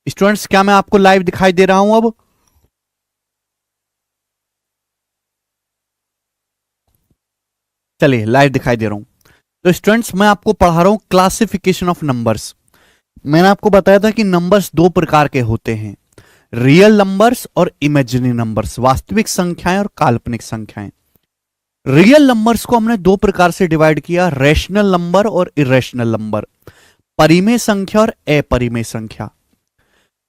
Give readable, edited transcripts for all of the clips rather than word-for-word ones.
Students, क्या मैं आपको लाइव दिखाई दे रहा हूं? अब चलिए, लाइव दिखाई दे रहा हूं। तो स्टूडेंट्स, मैं आपको पढ़ा रहा हूं क्लासिफिकेशन ऑफ नंबर्स। मैंने आपको बताया था कि नंबर्स दो प्रकार के होते हैं, रियल नंबर्स और इमेजिनरी नंबर्स, वास्तविक संख्याएं और काल्पनिक संख्याएं। रियल नंबर्स को हमने दो प्रकार से डिवाइड किया, रैशनल नंबर और इरेशनल नंबर, परिमेय संख्या और अपरिमेय संख्या।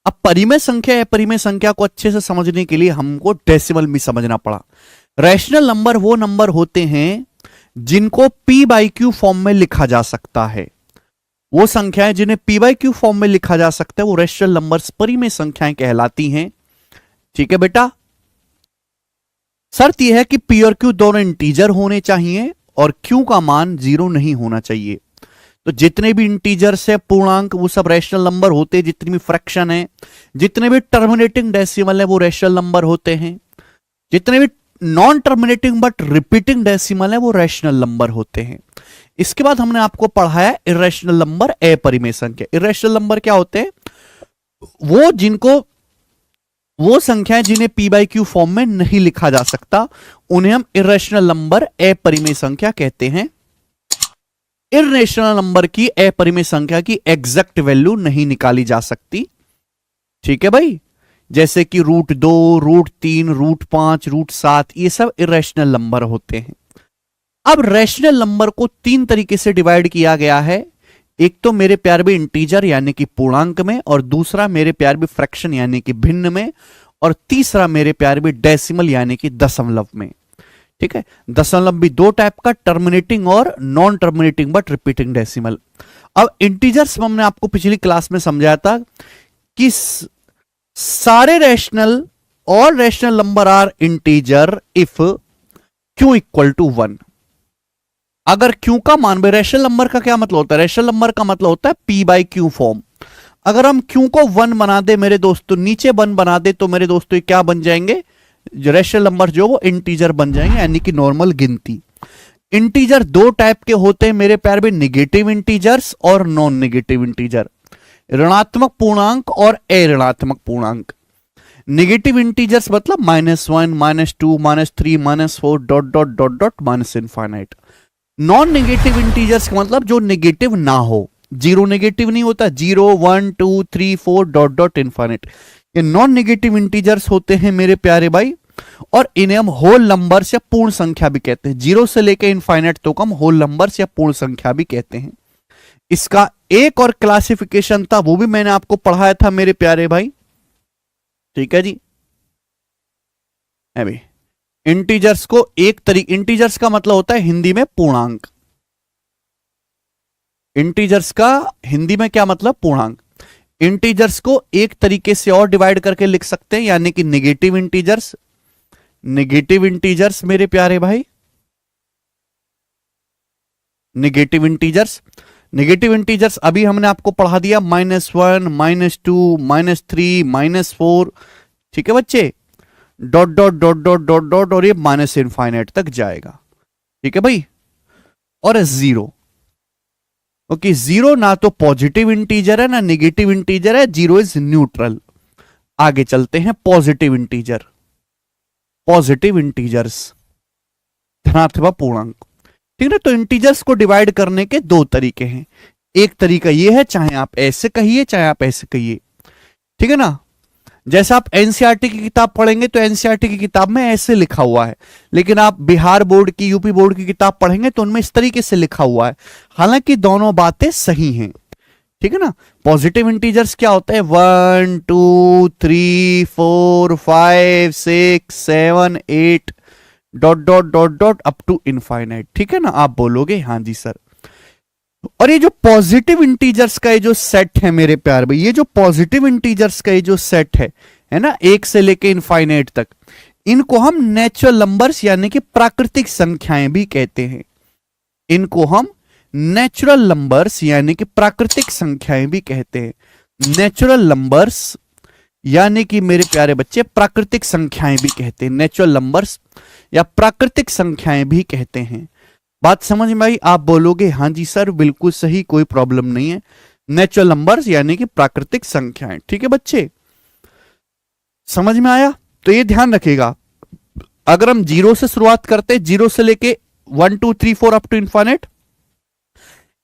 अब परिमेय संख्या अपरिमेय संख्या को अच्छे से समझने के लिए हमको डेसिमल भी समझना पड़ा। रैशनल नंबर वो नंबर होते हैं जिनको पी बाई क्यू फॉर्म में लिखा जा सकता है। वो संख्याएं जिन्हें पी बाई क्यू फॉर्म में लिखा जा सकता है वो रैशनल नंबर्स परिमेय संख्याएं कहलाती हैं। ठीक है बेटा, शर्त यह है कि पी और क्यू दोनों इंटीजर होने चाहिए और क्यू का मान 0 नहीं होना चाहिए। तो जितने भी इंटीजर्स है, पूर्णांक, वो सब रैशनल नंबर होते हैं। जितनी भी फ्रैक्शन है, जितने भी टर्मिनेटिंग डेसिमल है, वो रैशनल नंबर होते हैं। जितने भी non terminating but repeating decimal है, वो रैशनल नंबर होते हैं। इसके बाद हमने आपको पढ़ाया इरेशनल नंबर, अपरिमेय संख्या। इरेशनल नंबर क्या होते हैं? वो संख्याएं जिन्हें पी बाई क्यू फॉर्म में नहीं लिखा जा सकता, उन्हें हम इरेशनल नंबर, अपरिमेय संख्या कहते हैं। इरेशनल नंबर की, अपरिमेय संख्या की एग्जैक्ट वैल्यू नहीं निकाली जा सकती। ठीक है भाई, जैसे कि √2, √3, √5, √7, ये सब इरेशनल नंबर होते हैं। अब रैशनल नंबर को तीन तरीके से डिवाइड किया गया है। एक तो मेरे प्यार भी इंटीजर यानी कि पूर्णांक में, और दूसरा मेरे प्यार भी फ्रैक्शन यानी कि भिन्न में, और तीसरा मेरे प्यार भी डेसिमल यानी कि दशमलव में। ठीक है, दशमलव भी दो टाइप का, टर्मिनेटिंग और non terminating but repeating decimal. अब इंटीजर्स में हमने आपको पिछली क्लास में समझाया था कि सारे रैशनल और rational number are integer if q equal to 1। अगर क्यू का मान, रैशनल नंबर का क्या मतलब होता है? रैशनल नंबर का मतलब होता है पी बाई क्यू फॉर्म। अगर हम क्यू को 1 बना दे मेरे दोस्तों, नीचे 1 बना दे, तो मेरे दोस्तों ये क्या बन जाएंगे? रैशनल नंबर जो वो इंटीजर बन जाएंगे, यानी कि नॉर्मल गिनती। इंटीजर दो टाइप के होते हैं मेरे प्यार में, निगेटिव इंटीजर्स और नॉन निगेटिव इंटीजर, ऋणात्मक पूर्णांक और अऋणात्मक पूर्णांक। निगेटिव इंटीजर्स मतलब -1, -2, -3, -4 dot dot dot dot minus infinite. Non negative integers का मतलब जो नेगेटिव ना हो, जीरो नेगेटिव नहीं होता, 0, 1, 2, 3, 4 डॉट डॉट इनफाइनाइट, ये नॉन नेगेटिव इंटीजर्स होते हैं मेरे प्यारे भाई। और इन्हें हम होल नंबर्स या पूर्ण संख्या भी कहते हैं। 0 से लेकर इनफाइनाइट तो हम होल नंबर्स या पूर्ण संख्या भी कहते हैं। इसका एक और क्लासिफिकेशन था, वो भी मैंने आपको पढ़ाया था मेरे प्यारे भाई। ठीक है जी, अभी इंटीजर्स को एक तरीके, इंटीजर्स का मतलब होता है हिंदी में पूर्णांक। इंटीजर्स का हिंदी में क्या मतलब? पूर्णांक। इंटीजर्स को एक तरीके से और डिवाइड करके लिख सकते हैं, यानी कि नेगेटिव इंटीजर्स। नेगेटिव इंटीजर्स मेरे प्यारे भाई, नेगेटिव इंटीजर्स। नेगेटिव इंटीजर्स अभी हमने आपको पढ़ा दिया, -1, -2, -3, -4। ठीक है बच्चे, dot dot dot dot dot dot, और ये माइनस इनफाइनाइट तक जाएगा। ठीक है भाई, और 0, ओके। 0 ना तो पॉजिटिव इंटीजर है ना नेगेटिव इंटीजर है, 0 इज न्यूट्रल। आगे चलते हैं, पॉजिटिव इंटीजर। पॉजिटिव इंटीजर्स, धनात्मक पूर्णांक। ठीक है, तो इंटीजर्स को डिवाइड करने के दो तरीके हैं। एक तरीका ये है, चाहे आप ऐसे कहिए चाहे आप ऐसे कहिए। ठीक है ना, जैसे आप एनसीईआरटी की किताब पढ़ेंगे तो एनसीईआरटी की किताब में ऐसे लिखा हुआ है, लेकिन आप बिहार बोर्ड की, यूपी बोर्ड की किताब पढ़ेंगे तो उनमें इस तरीके से लिखा हुआ है। हालांकि दोनों बातें सही हैं। ठीक है ना, पॉजिटिव इंटीजर्स क्या होता है? 1, 2, 3, 4, 5, 6, 7, 8 dot dot dot dot up to infinite. ठीक है ना, आप बोलोगे हाँ जी सर। और ये जो पॉजिटिव इंटीजर्स का ये जो सेट है मेरे प्यार भाई, ये जो पॉजिटिव इंटीजर्स का ये जो सेट है ना, 1 से लेके इनफाइनाइट तक, इनको हम नेचुरल नंबर्स यानी कि प्राकृतिक संख्याएं भी कहते हैं। इनको हम नेचुरल नंबर्स यानी कि प्राकृतिक संख्याएं भी कहते हैं। नेचुरल नंबर्स यानी कि मेरे प्यारे बच्चे प्राकृतिक संख्याएं भी कहते हैं। नेचुरल नंबर्स या प्राकृतिक संख्याएं भी कहते हैं। बात समझ में आई? आप बोलोगे हाँ जी सर, बिल्कुल सही, कोई प्रॉब्लम नहीं है। नेचुरल नंबर्स यानी कि प्राकृतिक संख्याएं। ठीक है बच्चे, समझ में आया? तो ये ध्यान रखिएगा, अगर हम जीरो से शुरुआत करते हैं, जीरो से लेके 1 2 3 4 अप टू इनफाइनाइट,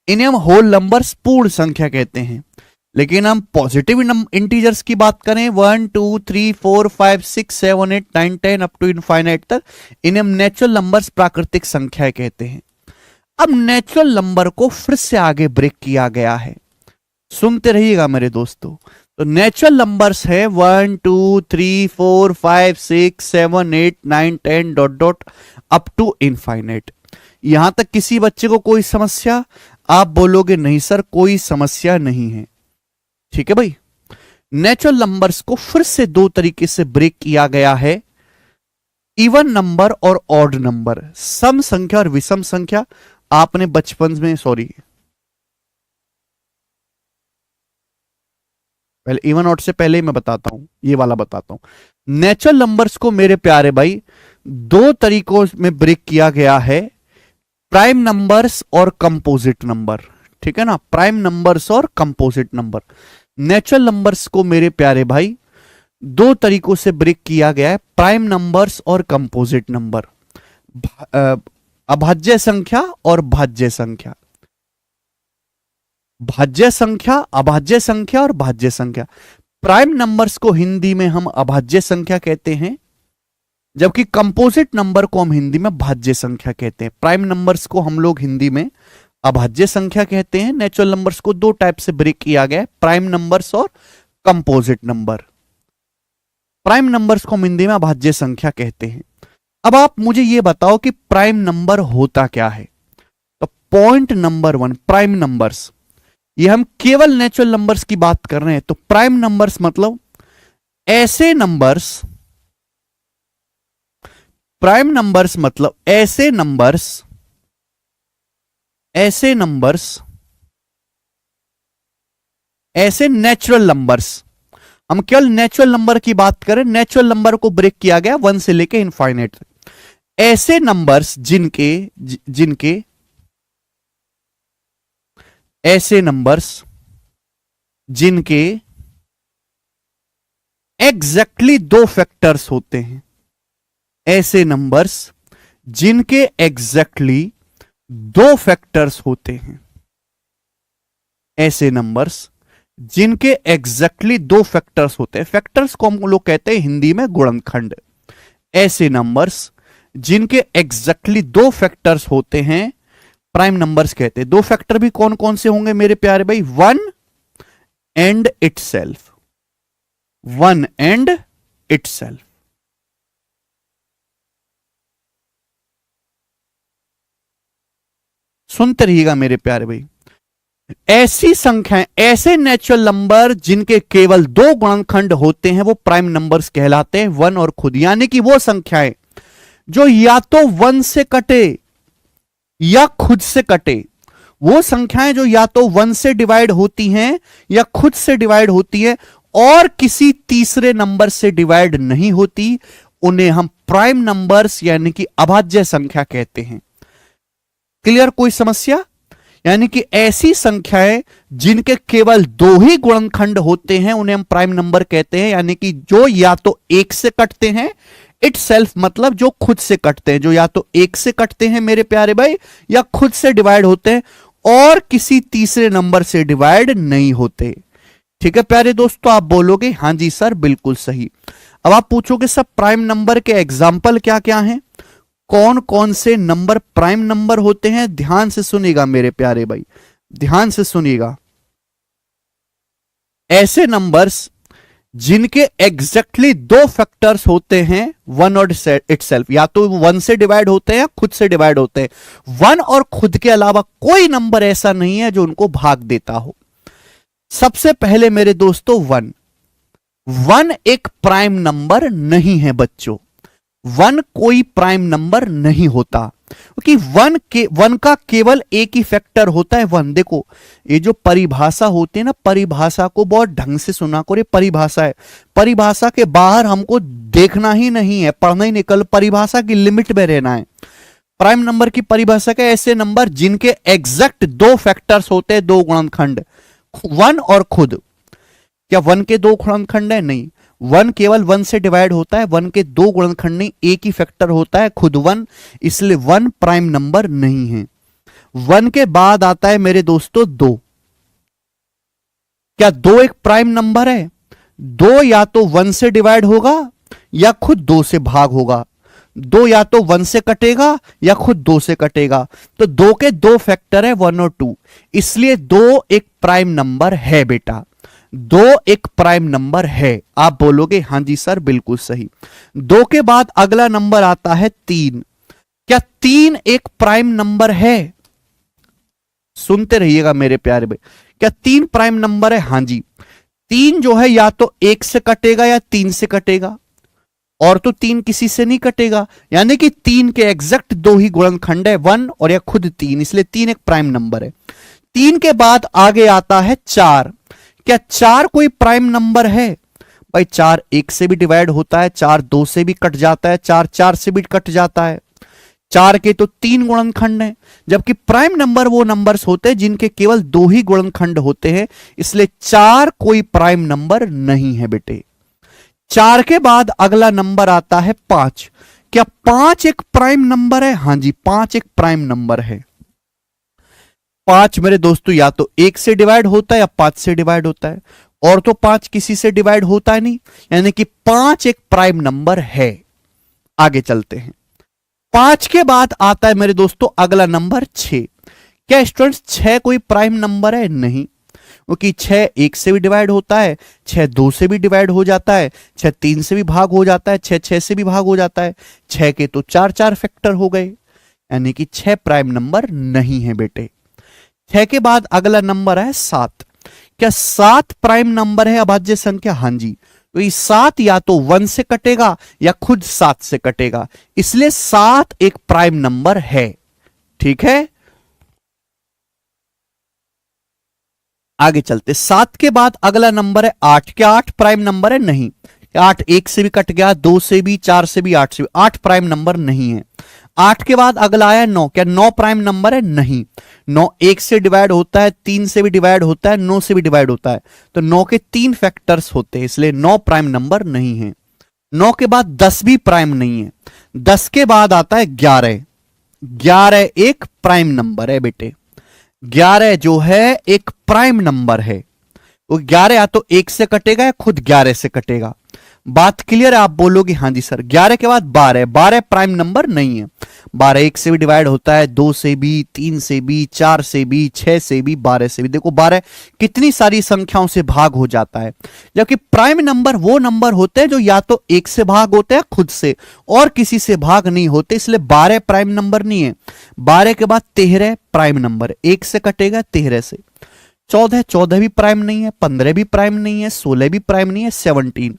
इन्हें हम होल नंबर्स पूर्ण संख्या कहते हैं। लेकिन हम पॉजिटिव इंटीजर्स की बात करें 1 2 3 4 5 6 7 8 9 10 अप टू इनफाइनाइट तक, इन्हें हम नेचुरल नंबर्स प्राकृतिक संख्याएं कहते हैं। अब नेचुरल नंबर को फिर से आगे ब्रेक किया गया है, सुनते रहिएगा मेरे दोस्तों। तो नेचुरल नंबर्स है 1 2 3 4 5 6 7 8 9 10 dot dot up to infinite. यहां तक किसी बच्चे को कोई समस्या? आप बोलोगे नहीं सर कोई समस्या नहीं है। ठीक है भाई, नेचुरल नंबर्स को फिर से दो तरीके से ब्रेक किया गया है, इवन नंबर और ऑड नंबर, सम संख्या और विषम संख्या। आपने बचपन में, सॉरी पहले इवन ऑड से पहले मैं बताता हूं, ये वाला बताता हूं। नेचुरल नंबर्स को मेरे प्यारे भाई दो तरीकों में ब्रेक किया गया है, प्राइम नंबर्स और कंपोजिट नंबर। ठीक है ना, प्राइम नंबर्स और कंपोजिट नंबर। नेचुरल नंबर्स को मेरे प्यारे भाई दो तरीकों से ब्रेक किया गया है, प्राइम नंबर्स और कंपोजिट नंबर, अभाज्य संख्या और भाज्य संख्या। भाज्य संख्या, अभाज्य संख्या और भाज्य संख्या। प्राइम नंबर्स को हिंदी में हम अभाज्य संख्या कहते हैं, जबकि कंपोजिट नंबर को हम हिंदी में भाज्य संख्या कहते हैं। प्राइम नंबर्स को हम लोग हिंदी में अभाज्य संख्या कहते हैं। नेचुरल नंबर्स को दो टाइप से ब्रेक किया गया है, प्राइम नंबर्स और कंपोजिट नंबर। प्राइम नंबर्स को हम हिंदी में अभाज्य संख्या कहते हैं। अब आप मुझे यह बताओ कि प्राइम नंबर होता क्या है? तो पॉइंट नंबर 1, प्राइम नंबर्स, ये हम केवल नेचुरल नंबर्स की बात कर रहे हैं। तो प्राइम नंबर्स मतलब ऐसे नंबर्स, प्राइम नंबर्स मतलब ऐसे नंबर्स, ऐसे नंबर्स, ऐसे नेचुरल नंबर्स। हम केवल नेचुरल नंबर की बात करें, नेचुरल नंबर को ब्रेक किया गया 1 से लेके इनफाइनाइट तक। ऐसे नंबर्स जिनके ऐसे नंबर्स जिनके एग्जैक्टली दो फैक्टर्स होते हैं, ऐसे नंबर्स जिनके एग्जैक्टली दो फैक्टर्स होते हैं, ऐसे नंबर्स जिनके एग्जैक्टली दो फैक्टर्स होते हैं। फैक्टर्स को हम लोग कहते हैं हिंदी में गुणनखंड। ऐसे नंबर्स जिनके एग्जैक्टली दो फैक्टर्स होते हैं प्राइम नंबर्स कहते हैं। दो फैक्टर भी कौन कौन से होंगे मेरे प्यारे भाई? 1 एंड इटसेल्फ, 1 एंड इटसेल्फ। सुनते रहिएगा मेरे प्यारे भाई, ऐसी संख्याएं, ऐसे नेचुरल नंबर जिनके केवल दो गुणनखंड होते हैं वो प्राइम नंबर्स कहलाते हैं, 1 और खुद। यानी कि वो संख्याएं जो या तो 1 से कटे या खुद से कटे, वो संख्याएं जो या तो 1 से डिवाइड होती हैं या खुद से डिवाइड होती है और किसी तीसरे नंबर से डिवाइड नहीं होती, उन्हें हम प्राइम नंबर्स यानी कि अभाज्य संख्या कहते हैं। क्लियर? कोई समस्या? यानी कि ऐसी संख्याएं जिनके केवल दो ही गुणनखंड होते हैं उन्हें हम प्राइम नंबर कहते हैं, यानी कि जो या तो एक से कटते हैं, इटसेल्फ मतलब जो खुद से कटते हैं, जो या तो एक से कटते हैं मेरे प्यारे भाई या खुद से डिवाइड होते हैं और किसी तीसरे नंबर से डिवाइड नहीं होते। ठीक है प्यारे दोस्तों, आप बोलोगे हां जी सर बिल्कुल सही। अब आप पूछोगे सर प्राइम नंबर के एग्जाम्पल क्या क्या हैं, कौन कौन से नंबर प्राइम नंबर होते हैं? ध्यान से सुनिएगा मेरे प्यारे भाई, ध्यान से सुनिएगा। ऐसे नंबर्स जिनके एग्जैक्टली दो फैक्टर्स होते हैं 1 और इटसेल्फ, या तो 1 से डिवाइड होते हैं या खुद से डिवाइड होते हैं। 1 और खुद के अलावा कोई नंबर ऐसा नहीं है जो उनको भाग देता हो। सबसे पहले मेरे दोस्तों 1 एक प्राइम नंबर नहीं है बच्चों। 1 कोई प्राइम नंबर नहीं होता क्योंकि 1 का केवल एक ही फैक्टर होता है 1। देखो ये जो परिभाषा होती है ना, परिभाषा को बहुत ढंग से सुना करो। ये परिभाषा है, परिभाषा के बाहर हमको देखना ही नहीं है, पढ़ना ही नहीं, कल परिभाषा की लिमिट में रहना है। प्राइम नंबर की परिभाषा के ऐसे नंबर जिनके एग्जैक्ट दो फैक्टर्स होते हैं, दो गुणनखंड, वन और खुद। क्या वन के दो गुणनखंड है? नहीं, वन केवल वन से डिवाइड होता है, वन के दो गुणनखंड नहीं, एक ही फैक्टर होता है खुद वन, इसलिए वन प्राइम नंबर नहीं है। वन के बाद आता है मेरे दोस्तों दो। क्या दो एक प्राइम नंबर है? दो या तो वन से डिवाइड होगा या खुद दो से भाग होगा। दो या तो वन से कटेगा या खुद दो से कटेगा। तो दो के दो फैक्टर है वन और टू, इसलिए दो एक प्राइम नंबर है बेटा। दो एक प्राइम नंबर है। आप बोलोगे हां जी सर बिल्कुल सही। दो के बाद अगला नंबर आता है तीन। क्या तीन एक प्राइम नंबर है? सुनते रहिएगा मेरे प्यारे भाई। क्या तीन प्राइम नंबर है? हां जी। तीन जो है या तो एक से कटेगा या तीन से कटेगा, और तो तीन किसी से नहीं कटेगा, यानी कि तीन के एग्जैक्ट दो ही गुणनखंड है, वन और या खुद तीन, इसलिए तीन एक प्राइम नंबर है। तीन के बाद आगे आता है चार। क्या चार कोई प्राइम नंबर है? भाई चार एक से भी डिवाइड होता है, चार दो से भी कट जाता है, चार चार से भी कट जाता है। चार के तो तीन गुणनखंड हैं, जबकि प्राइम नंबर वो नंबर्स होते हैं जिनके केवल दो ही गुणनखंड होते हैं, इसलिए चार कोई प्राइम नंबर नहीं है बेटे। चार के बाद अगला नंबर आता है पांच। क्या पांच एक प्राइम नंबर है? हां जी, पांच एक प्राइम नंबर है। पांच मेरे दोस्तों या तो एक से डिवाइड होता है या पांच से डिवाइड होता है, और तो पांच किसी से डिवाइड होता है नहीं, यानी कि पांच एक प्राइम नंबर है। आगे चलते हैं। पांच के बाद आता है मेरे दोस्तों अगला नंबर छह। क्या स्टूडेंट्स छह कोई प्राइम नंबर है? नहीं, क्योंकि छह एक से भी डिवाइड होता है, छह दो से भी डिवाइड हो जाता है, छह तीन से भी भाग हो जाता है, छह छह से भी भाग हो जाता है, छह के तो चार चार फैक्टर हो गए, यानी कि छह प्राइम नंबर नहीं है बेटे। छह के बाद अगला नंबर है सात। क्या सात प्राइम नंबर है अभाज्य संख्या? हां जी, तो ये सात या तो वन से कटेगा या खुद सात से कटेगा, इसलिए सात एक प्राइम नंबर है। ठीक है, आगे चलते। सात के बाद अगला नंबर है आठ। क्या आठ प्राइम नंबर है? नहीं, आठ एक से भी कट गया, दो से भी, चार से भी, आठ से भी, आठ प्राइम नंबर नहीं है। आठ के बाद अगला आया नौ। क्या नौ प्राइम नंबर है? नहीं, नौ एक से डिवाइड होता है, तीन से भी डिवाइड होता है, नौ से भी डिवाइड होता है, तो नौ के तीन फैक्टर्स होते हैं, इसलिए नौ प्राइम नंबर नहीं है। नौ के बाद दस भी प्राइम नहीं है। दस के बाद आता है ग्यारह। ग्यारह एक प्राइम नंबर है बेटे। ग्यारह जो है एक प्राइम नंबर है, वो ग्यारह या तो एक से कटेगा या खुद ग्यारह से कटेगा। बात क्लियर है? आप बोलोगे हां जी सर। ग्यारह के बाद बारह। बारह प्राइम नंबर नहीं है। बारह एक से भी डिवाइड होता है, दो से भी, तीन से भी, चार से भी, छह से भी, बारह से भी। देखो बारह कितनी सारी संख्याओं से भाग हो जाता है, जबकि प्राइम नंबर वो नंबर होते हैं जो या तो एक से भाग होते हैं खुद से, और किसी से भाग नहीं होते, इसलिए बारह प्राइम नंबर नहीं है। बारह के बाद तेरह प्राइम नंबर, एक से कटेगा तेरह से। चौदह, चौदह भी प्राइम नहीं है, पंद्रह भी प्राइम नहीं है, सोलह भी प्राइम नहीं है, 17।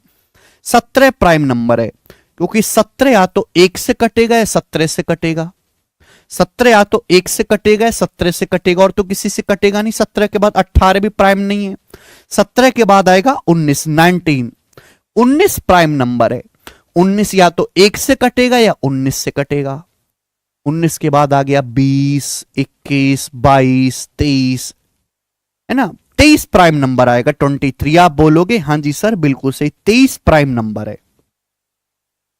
सत्रह प्राइम नंबर है, क्योंकि सत्रह या तो एक से कटेगा या सत्रह से कटेगा। सत्रह या तो एक से कटेगा या सत्रह से कटेगा, और तो किसी से कटेगा नहीं। सत्रह के बाद अट्ठारह भी प्राइम नहीं है। सत्रह के बाद आएगा 19, 19। 19 प्राइम नंबर है। 19 या तो एक से कटेगा या 19 से कटेगा। 19 के बाद आ गया 20, 21, 22, 23, है ना। 23 प्राइम नंबर आएगा, 23। आप बोलोगे हां जी सर बिल्कुल सही, 23 प्राइम नंबर है।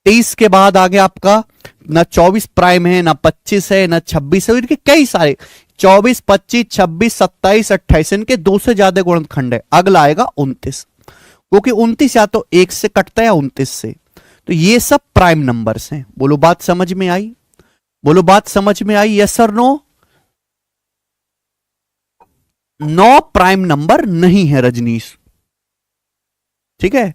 23 के बाद आ गया आपका ना 24 प्राइम है, ना 25 है, ना 26 है, इनके कई सारे 24, 25, 26, 27, 28, इनके दो से ज्यादा गुणनखंड है। अगला आएगा 29, क्योंकि 29 या तो एक से कटता है या 29 से, तो ये सब प्राइम नंबर्स हैं। बोलो बात समझ में आई? बोलो बात समझ में आई? यस और नो? 9 प्राइम नंबर नहीं है रजनीश। ठीक है,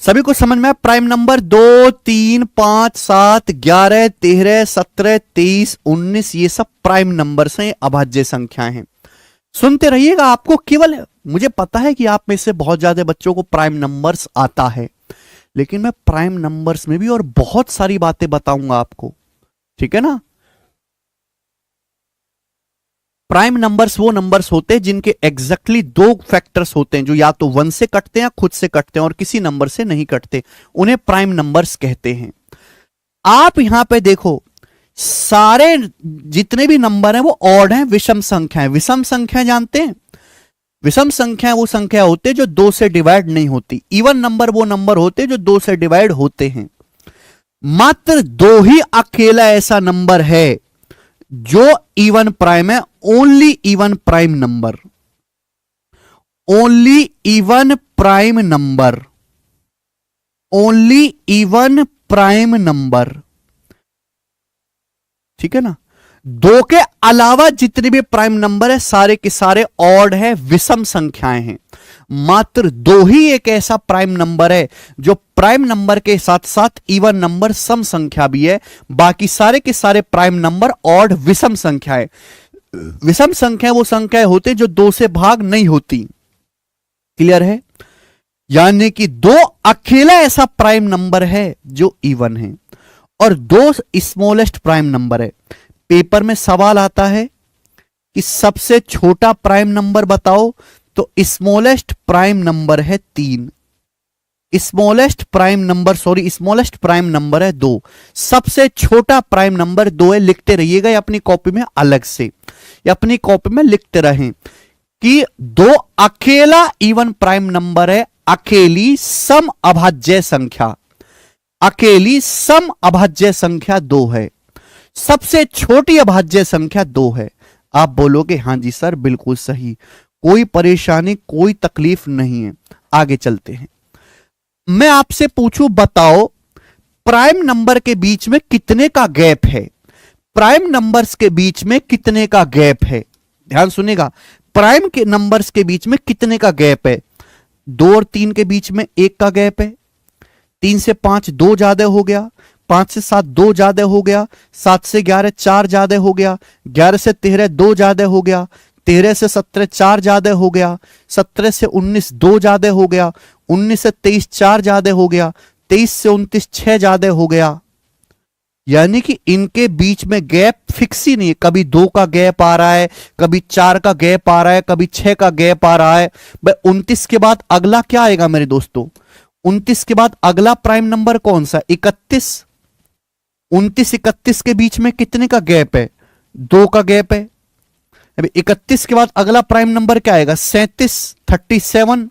सभी को समझ में आया? प्राइम नंबर 2, 3, 5, 7, 11, 13, 17, 23, 19 ये सब प्राइम नंबर्स हैं, अभाज्य संख्याएं हैं। सुनते रहिएगा। आपको केवल, मुझे पता है कि आप में से बहुत ज्यादा बच्चों को प्राइम नंबर्स आता है, लेकिन मैं प्राइम नंबर्स में भी और बहुत सारी बातें बताऊंगा आपको। ठीक है ना। प्राइम नंबर्स वो नंबर्स होते हैं जिनके एग्जैक्टली दो फैक्टर्स होते हैं, जो या तो वन से कटते हैं या खुद से कटते हैं और किसी नंबर से नहीं कटते, उन्हें प्राइम नंबर्स कहते हैं। आप यहां पे देखो, सारे जितने भी नंबर हैं वो ऑड हैं, विषम संख्या है। विषम संख्या जानते हैं? विषम संख्या वो संख्या होते जो दो से डिवाइड नहीं होती। इवन नंबर वो नंबर होते जो दो से डिवाइड होते हैं। मात्र दो ही अकेला ऐसा नंबर है जो इवन प्राइम है। Only even prime number, only even prime number, only even prime number, ठीक है ना। दो के अलावा जितने भी प्राइम नंबर है सारे के सारे ऑड है, विषम संख्याएं हैं। मात्र दो ही एक ऐसा प्राइम नंबर है जो प्राइम नंबर के साथ साथ इवन नंबर सम संख्या भी है। बाकी सारे के सारे प्राइम नंबर ऑड विषम संख्या है। विषम संख्या वो संख्याएं होते जो दो से भाग नहीं होती। क्लियर है? यानी कि दो अकेला ऐसा प्राइम नंबर है जो इवन है और दो स्मॉलेस्ट प्राइम नंबर है। पेपर में सवाल आता है कि सबसे छोटा प्राइम नंबर बताओ, तो स्मॉलेस्ट प्राइम नंबर है 3। स्मॉलेस्ट प्राइम नंबर है 2। सबसे छोटा प्राइम नंबर 2 है। लिखते रहिएगा अपनी कॉपी में अलग से, या अपनी कॉपी में लिखते रहें कि दो अकेला इवन प्राइम नंबर है। अकेली सम अभाज्य संख्या, अकेली सम अभाज्य संख्या 2 है। सबसे छोटी अभाज्य संख्या 2 है। आप बोलोगे हां जी सर बिल्कुल सही, कोई परेशानी कोई तकलीफ नहीं है। आगे चलते हैं। मैं आपसे पूछूं, बताओ प्राइम नंबर के बीच में कितने का गैप है? प्राइम नंबर्स के बीच में कितने का गैप है? ध्यान सुनिएगा, प्राइम के नंबर्स के बीच में कितने का गैप है? 2 और 3 के बीच में 1 का गैप है। 3 से 5 2 ज्यादा हो गया। 5 से 7 2 ज्यादा हो गया। 7 से 11 4 ज्यादा हो गया। 11 से 13 2 ज्यादा हो गया। 13 से 17 4 ज्यादा हो गया। 17 से 19 2 ज्यादा हो गया। 19 से 23 4 ज्यादा हो गया। 23 से 29 6 ज्यादा हो गया। यानी कि इनके बीच में गैप फिक्स ही नहीं है। कभी 2 का गैप आ रहा है, कभी 4 का गैप आ रहा है, कभी 6 का गैप आ रहा है। भाई 29 के बाद अगला क्या आएगा मेरे दोस्तों? 29 के बाद अगला प्राइम नंबर कौन सा? 31। 29 31 के बीच में कितने का गैप है? 2 का गैप है। अभी 31 के बाद अगला प्राइम नंबर क्या आएगा? 37 37।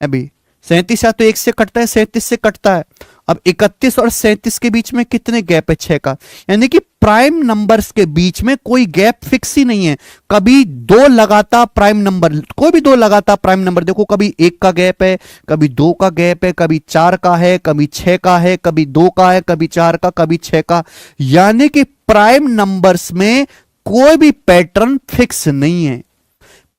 अभी 37 या तो 1 से कटता है, 37 से कटता है। अब 31 और 37 के बीच में कितने गैप है? 6 का। यानी कि प्राइम नंबर्स के बीच में कोई गैप फिक्स ही नहीं है। कभी 2 लगातार प्राइम नंबर, कोई भी 2 लगातार प्राइम नंबर देखो, कभी 1 का गैप है, कभी 2 का गैप है, कभी 4 का है, कभी 6 का है, कभी 2 का है, कभी 4 का, कभी 6 का। यानी कि प्राइम नंबर्स में कोई भी पैटर्न फिक्स नहीं है।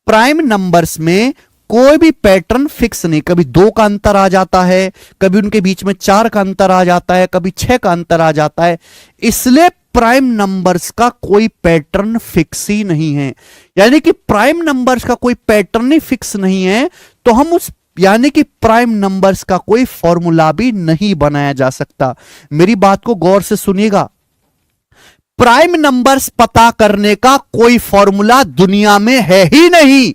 प्राइम नंबर्स में कोई भी पैटर्न फिक्स नहीं। कभी 2 का अंतर आ जाता है, कभी उनके बीच में 4 का अंतर आ जाता है, कभी 6 का अंतर आ जाता है। इसलिए प्राइम नंबर्स का कोई पैटर्न फिक्स ही नहीं है। यानी कि प्राइम नंबर्स का कोई पैटर्न ही फिक्स नहीं है, तो हम उस यानी कि प्राइम नंबर्स का कोई फॉर्मूला भी नहीं बनाया जा सकता। मेरी बात को गौर से सुनिएगा, प्राइम नंबर्स पता करने का कोई फॉर्मूला दुनिया में है ही नहीं।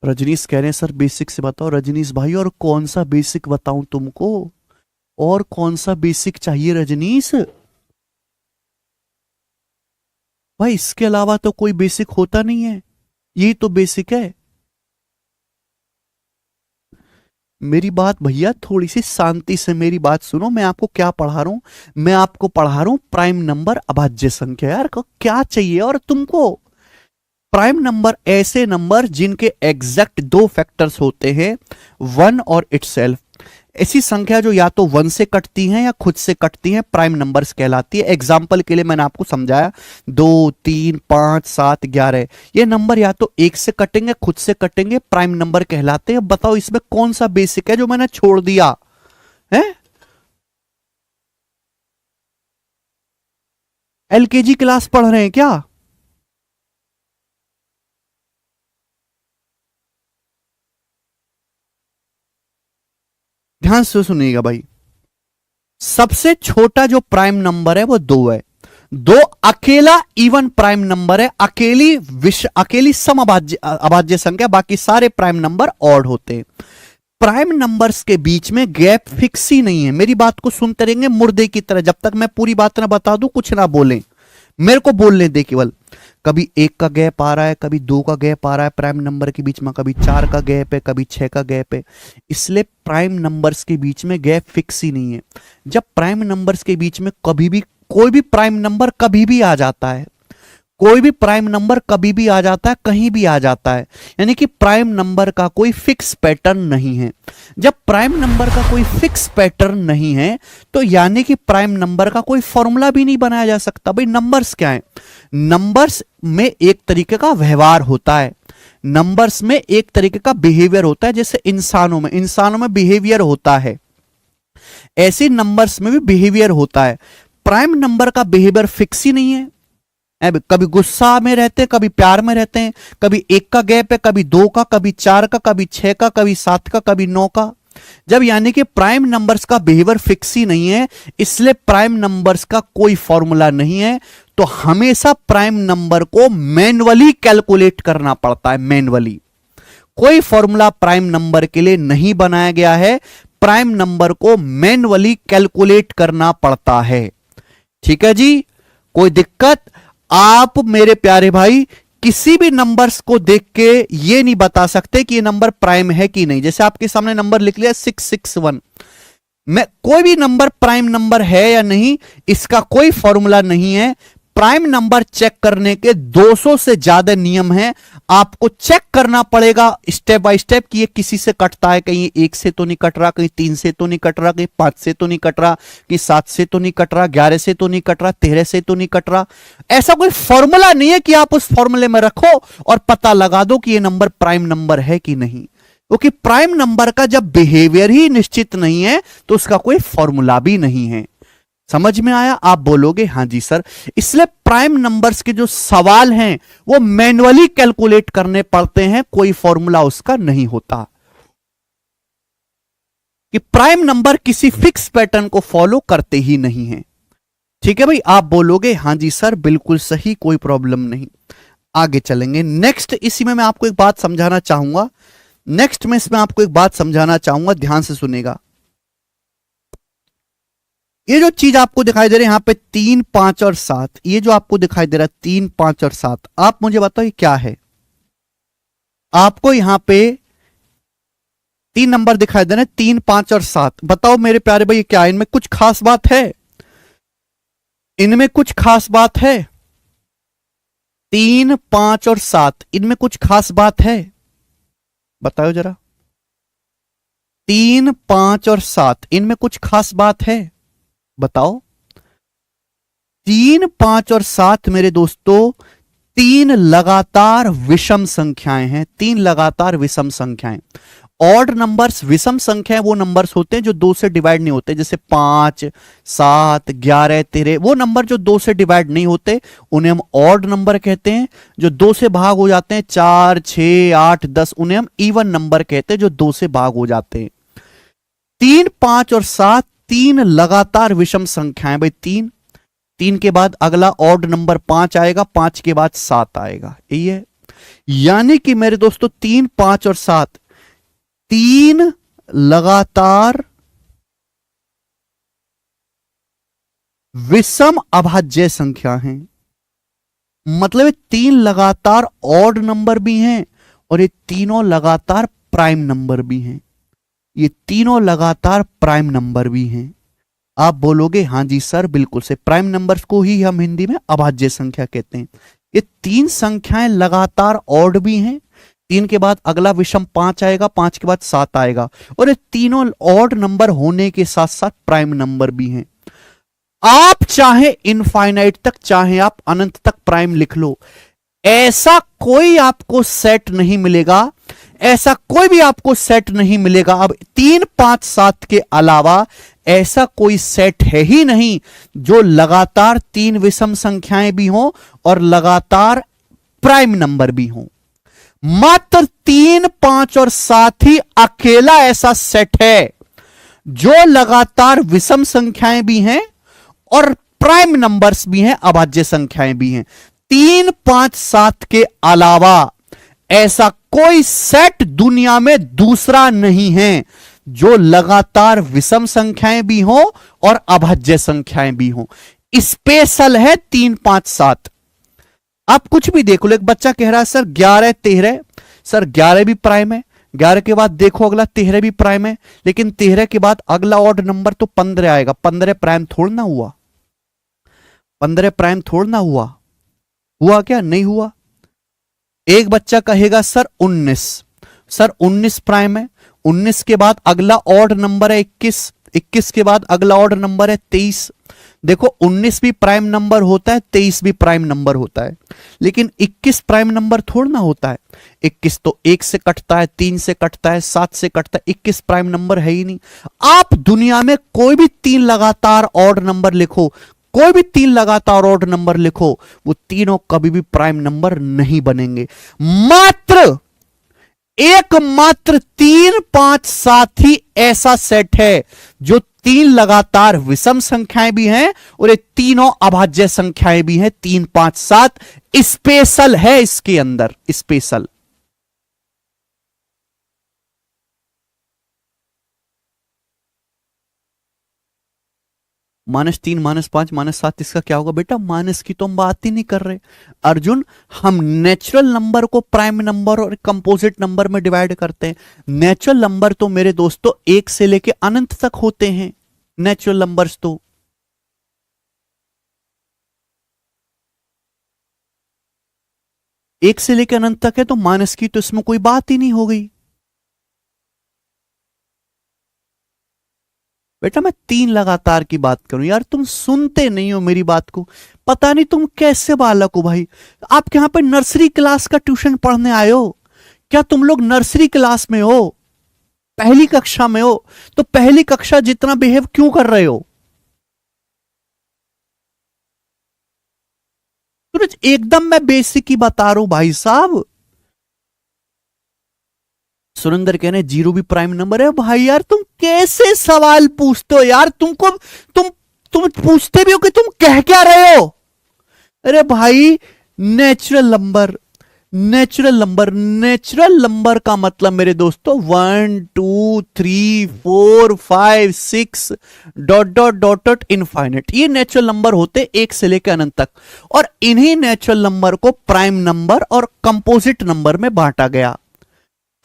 रजनीश कह रहे हैं सर बेसिक से बताओ। रजनीश भाई और कौन सा बेसिक बताऊं तुमको? और कौन सा बेसिक चाहिए रजनीश भाई? इसके अलावा तो कोई बेसिक होता नहीं है, यही तो बेसिक है। मेरी बात भैया थोड़ी सी शांति से मेरी बात सुनो। मैं आपको क्या पढ़ा रहा हूं? मैं आपको पढ़ा रहा हूं प्राइम नंबर अभाज्य संख्या। यार क्या चाहिए और तुमको? प्राइम नंबर ऐसे नंबर जिनके एग्जैक्ट 2 फैक्टर्स होते हैं, 1 और इटसेल्फ। ऐसी संख्या जो या तो 1 से कटती हैं या खुद से कटती हैं, प्राइम नंबर्स कहलाती है। एग्जाम्पल के लिए मैंने आपको समझाया 2 3 5 7 11 ये नंबर या तो 1 से कटेंगे, खुद से कटेंगे, प्राइम नंबर कहलाते हैं। बताओ इसमें कौन सा बेसिक है जो मैंने छोड़ दिया है? एलकेजी क्लास पढ़ रहे हैं क्या? ध्यान से सुनिएगा भाई, सबसे छोटा जो प्राइम नंबर है वो 2 है। 2 अकेला इवन प्राइम नंबर है, अकेली सम अभाज्य संख्या। बाकी सारे प्राइम नंबर ऑड होते हैं। प्राइम नंबर्स के बीच में गैप फिक्स ही नहीं है। मेरी बात को सुनते रहेंगे मुर्दे की तरह, जब तक मैं पूरी बात ना बता दूं कुछ ना बोलें, मेरे को बोलने दे केवल। कभी 1 का गैप आ रहा है, कभी 2 का गैप आ रहा है प्राइम नंबर के बीच में, कभी 4 का गैप है, कभी 6 का गैप है। इसलिए प्राइम नंबर्स के बीच में गैप फिक्स ही नहीं है। जब प्राइम नंबर्स के बीच में कभी भी कोई भी प्राइम नंबर कभी भी आ जाता है, कोई भी प्राइम नंबर कभी भी आ जाता है, कहीं भी आ जाता है, यानी कि प्राइम नंबर का कोई फिक्स पैटर्न नहीं है। जब प्राइम नंबर का कोई फिक्स पैटर्न नहीं है तो यानी कि प्राइम नंबर का कोई फॉर्मूला भी नहीं बनाया जा सकता। भाई नंबर्स क्या है? नंबर्स में एक तरीके का व्यवहार होता है, नंबर्स में एक तरीके का बिहेवियर होता है। जैसे इंसानों में बिहेवियर होता है, ऐसे नंबर्स में भी बिहेवियर होता है। प्राइम नंबर का बिहेवियर फिक्स ही नहीं है। कभी गुस्सा में रहते हैं, कभी प्यार में रहते हैं, कभी 1 का गैप है, कभी 2 का, कभी 4 का, कभी 6 का, कभी 7 का, कभी 9 का। जब यानी कि प्राइम नंबर्स का बिहेवियर फिक्स ही नहीं है, इसलिए प्राइम नंबर्स का कोई फॉर्मूला नहीं है, तो हमेशा प्राइम नंबर को मैन्युअली कैलकुलेट करना पड़ता है। मैन्युअली कोई फॉर्मूला प्राइम नंबर के लिए नहीं बनाया गया है, प्राइम नंबर को मैन्युअली कैलकुलेट करना पड़ता है। ठीक है जी, कोई दिक्कत? आप मेरे प्यारे भाई किसी भी नंबर्स को देख के ये नहीं बता सकते कि ये नंबर प्राइम है कि नहीं। जैसे आपके सामने नंबर लिख लिया 661, मैं कोई भी नंबर प्राइम नंबर है या नहीं इसका कोई फॉर्मूला नहीं है। प्राइम नंबर चेक करने के 200 से ज्यादा नियम हैं, आपको चेक करना पड़ेगा स्टेप बाय स्टेप कि ये किसी से कटता है, कहीं 1 से तो नहीं कट रहा, कहीं 3 से तो नहीं कट रहा, कहीं 5 से तो नहीं कट रहा, कहीं 7 से तो नहीं कट रहा, 11 से तो नहीं कट रहा, 13 से तो नहीं कट रहा। ऐसा कोई फॉर्मूला नहीं है कि आप उस फॉर्मूले में रखो और पता लगा दो कि ये नंबर प्राइम नंबर है कि नहीं, क्योंकि प्राइम नंबर का जब बिहेवियर ही निश्चित नहीं है तो उसका कोई फॉर्मूला भी नहीं है। समझ में आया? आप बोलोगे हां जी सर। इसलिए प्राइम नंबर्स के जो सवाल हैं वो मैन्युअली कैलकुलेट करने पड़ते हैं, कोई फॉर्मूला उसका नहीं होता। कि प्राइम नंबर किसी फिक्स पैटर्न को फॉलो करते ही नहीं है। ठीक है भाई, आप बोलोगे हां जी सर बिल्कुल सही, कोई प्रॉब्लम नहीं। आगे चलेंगे। नेक्स्ट इसी में मैं आपको एक बात समझाना चाहूंगा, ध्यान से सुनेगा। ये जो चीज आपको दिखाई दे रही है यहां पे 3, 5 और 7, ये जो आपको दिखाई दे रहा है 3, 5 और 7, आप मुझे बताओ ये क्या है? आपको यहां पे 3 नंबर दिखाई दे रहे हैं, 3, 5 और 7। बताओ मेरे प्यारे भाई क्या है? इनमें कुछ खास बात है? इनमें कुछ खास बात है? 3, 5 और 7 इनमें कुछ खास बात है? बताओ जरा। 3, 5 और 7 इनमें कुछ खास बात है? बताओ। 3, 5 और 7 मेरे दोस्तों 3 लगातार विषम संख्याएं हैं। 3 लगातार विषम संख्याएं। ऑड नंबर्स विषम संख्याएं वो नंबर्स होते हैं जो 2 से डिवाइड नहीं होते, जैसे 5, 7, 11, 13। वो नंबर जो 2 से डिवाइड नहीं होते उन्हें हम ऑड नंबर कहते हैं। जो 2 से भाग हो जाते हैं 4, 6, 8, 10 उन्हें हम इवन नंबर कहते हैं, जो 2 से भाग हो जाते हैं। 3, 5 और 7 3 लगातार विषम संख्याएं। भाई 3 के बाद अगला ऑड नंबर 5 आएगा, 5 के बाद 7 आएगा, यही है। यानी कि मेरे दोस्तों 3, 5 और 7 3 लगातार विषम अभाज्य संख्या हैं। मतलब 3 लगातार ऑड नंबर भी हैं और ये तीनों लगातार प्राइम नंबर भी हैं। ये तीनों लगातार प्राइम नंबर भी हैं। आप बोलोगे हां जी सर बिल्कुल से, प्राइम नंबर्स को ही हम हिंदी में अभाज्य संख्या कहते हैं। ये 3 संख्याएं लगातार ऑड भी हैं, 3 के बाद अगला विषम 5 आएगा, 5 के बाद 7 आएगा, और ये तीनों ऑड नंबर होने के साथ साथ प्राइम नंबर भी हैं। आप चाहे इनफाइनाइट तक, चाहे आप अनंत तक प्राइम लिख लो, ऐसा कोई आपको सेट नहीं मिलेगा, ऐसा कोई भी आपको सेट नहीं मिलेगा। अब 3, 5, 7 के अलावा ऐसा कोई सेट है ही नहीं जो लगातार 3 विषम संख्याएं भी हों और लगातार प्राइम नंबर भी हों। मात्र 3, 5 और 7 ही अकेला ऐसा सेट है जो लगातार विषम संख्याएं भी हैं और प्राइम नंबर्स भी हैं, अभाज्य संख्याएं भी हैं। 3, 5, 7 के अलावा ऐसा कोई सेट दुनिया में दूसरा नहीं है जो लगातार विषम संख्याएं भी हो और अभाज्य संख्याएं भी हो। स्पेशल है 3, 5, 7। आप कुछ भी देख लो, एक बच्चा कह रहा है सर 11 13, सर 11 भी प्राइम है, 11 के बाद देखो अगला 13 भी प्राइम है, लेकिन 13 के बाद अगला ऑड नंबर तो 15 आएगा। 15 प्राइम थोड़ा ना हुआ, 15 प्राइम थोड़ा ना हुआ, हुआ क्या? नहीं हुआ। एक बच्चा कहेगा सर 19, सर 19 प्राइम है, 19 के बाद अगला ऑड नंबर है 21, 21 के बाद अगला ऑड नंबर है 23। देखो 19 भी प्राइम नंबर होता है, 23 भी प्राइम नंबर होता है, लेकिन 21 प्राइम नंबर थोड़ा ना होता है। 21 तो 1 से कटता है, 3 से कटता है, 7 से कटता है, 21 प्राइम नंबर है ही नहीं। आप दुनिया में कोई भी 3 लगातार ऑड नंबर लिखो, कोई भी 3 लगातार ऑड नंबर लिखो, वो तीनों कभी भी प्राइम नंबर नहीं बनेंगे। मात्र एकमात्र 3 5 7 ही ऐसा सेट है जो 3 लगातार विषम संख्याएं भी हैं और ये तीनों अभाज्य संख्याएं भी हैं। 3 5 7 स्पेशल है इसके अंदर, स्पेशल। -3 -5 -7 इसका क्या होगा बेटा? माइनस की तो हम बात ही नहीं कर रहे अर्जुन। हम नेचुरल नंबर को प्राइम नंबर और कंपोजिट नंबर में डिवाइड करते हैं। नेचुरल नंबर तो मेरे दोस्तों 1 से लेके अनंत तक होते हैं। नेचुरल नंबर्स तो 1 से लेके अनंत तक है, तो माइनस की तो इसमें कोई बात ही नहीं हो गई बेटा। मैं 3 लगातार की बात करूं यार, तुम सुनते नहीं हो मेरी बात को। पता नहीं तुम कैसे बालक हो भाई। आप यहां पे नर्सरी क्लास का ट्यूशन पढ़ने आए हो क्या? तुम लोग नर्सरी क्लास में हो, पहली कक्षा में हो, तो पहली कक्षा जितना बिहेव क्यों कर रहे हो? सूरज एकदम मैं बेसिक ही बता रहा हूं भाई साहब। सुरेंद्र कह रहे जीरो भी प्राइम नंबर है। भाई यार तुम कैसे सवाल पूछते हो यार? तुम पूछते भी हो कि तुम कह क्या रहे हो? अरे भाई natural number, natural number, natural number का मतलब मेरे दोस्तों 1 2 3 4 5 6 dot dot dot dot infinite, ये नेचुरल नंबर होते 1 से लेकर अनंत तक। और इन्हीं नेचुरल नंबर को प्राइम नंबर और कंपोजिट नंबर में बांटा गया।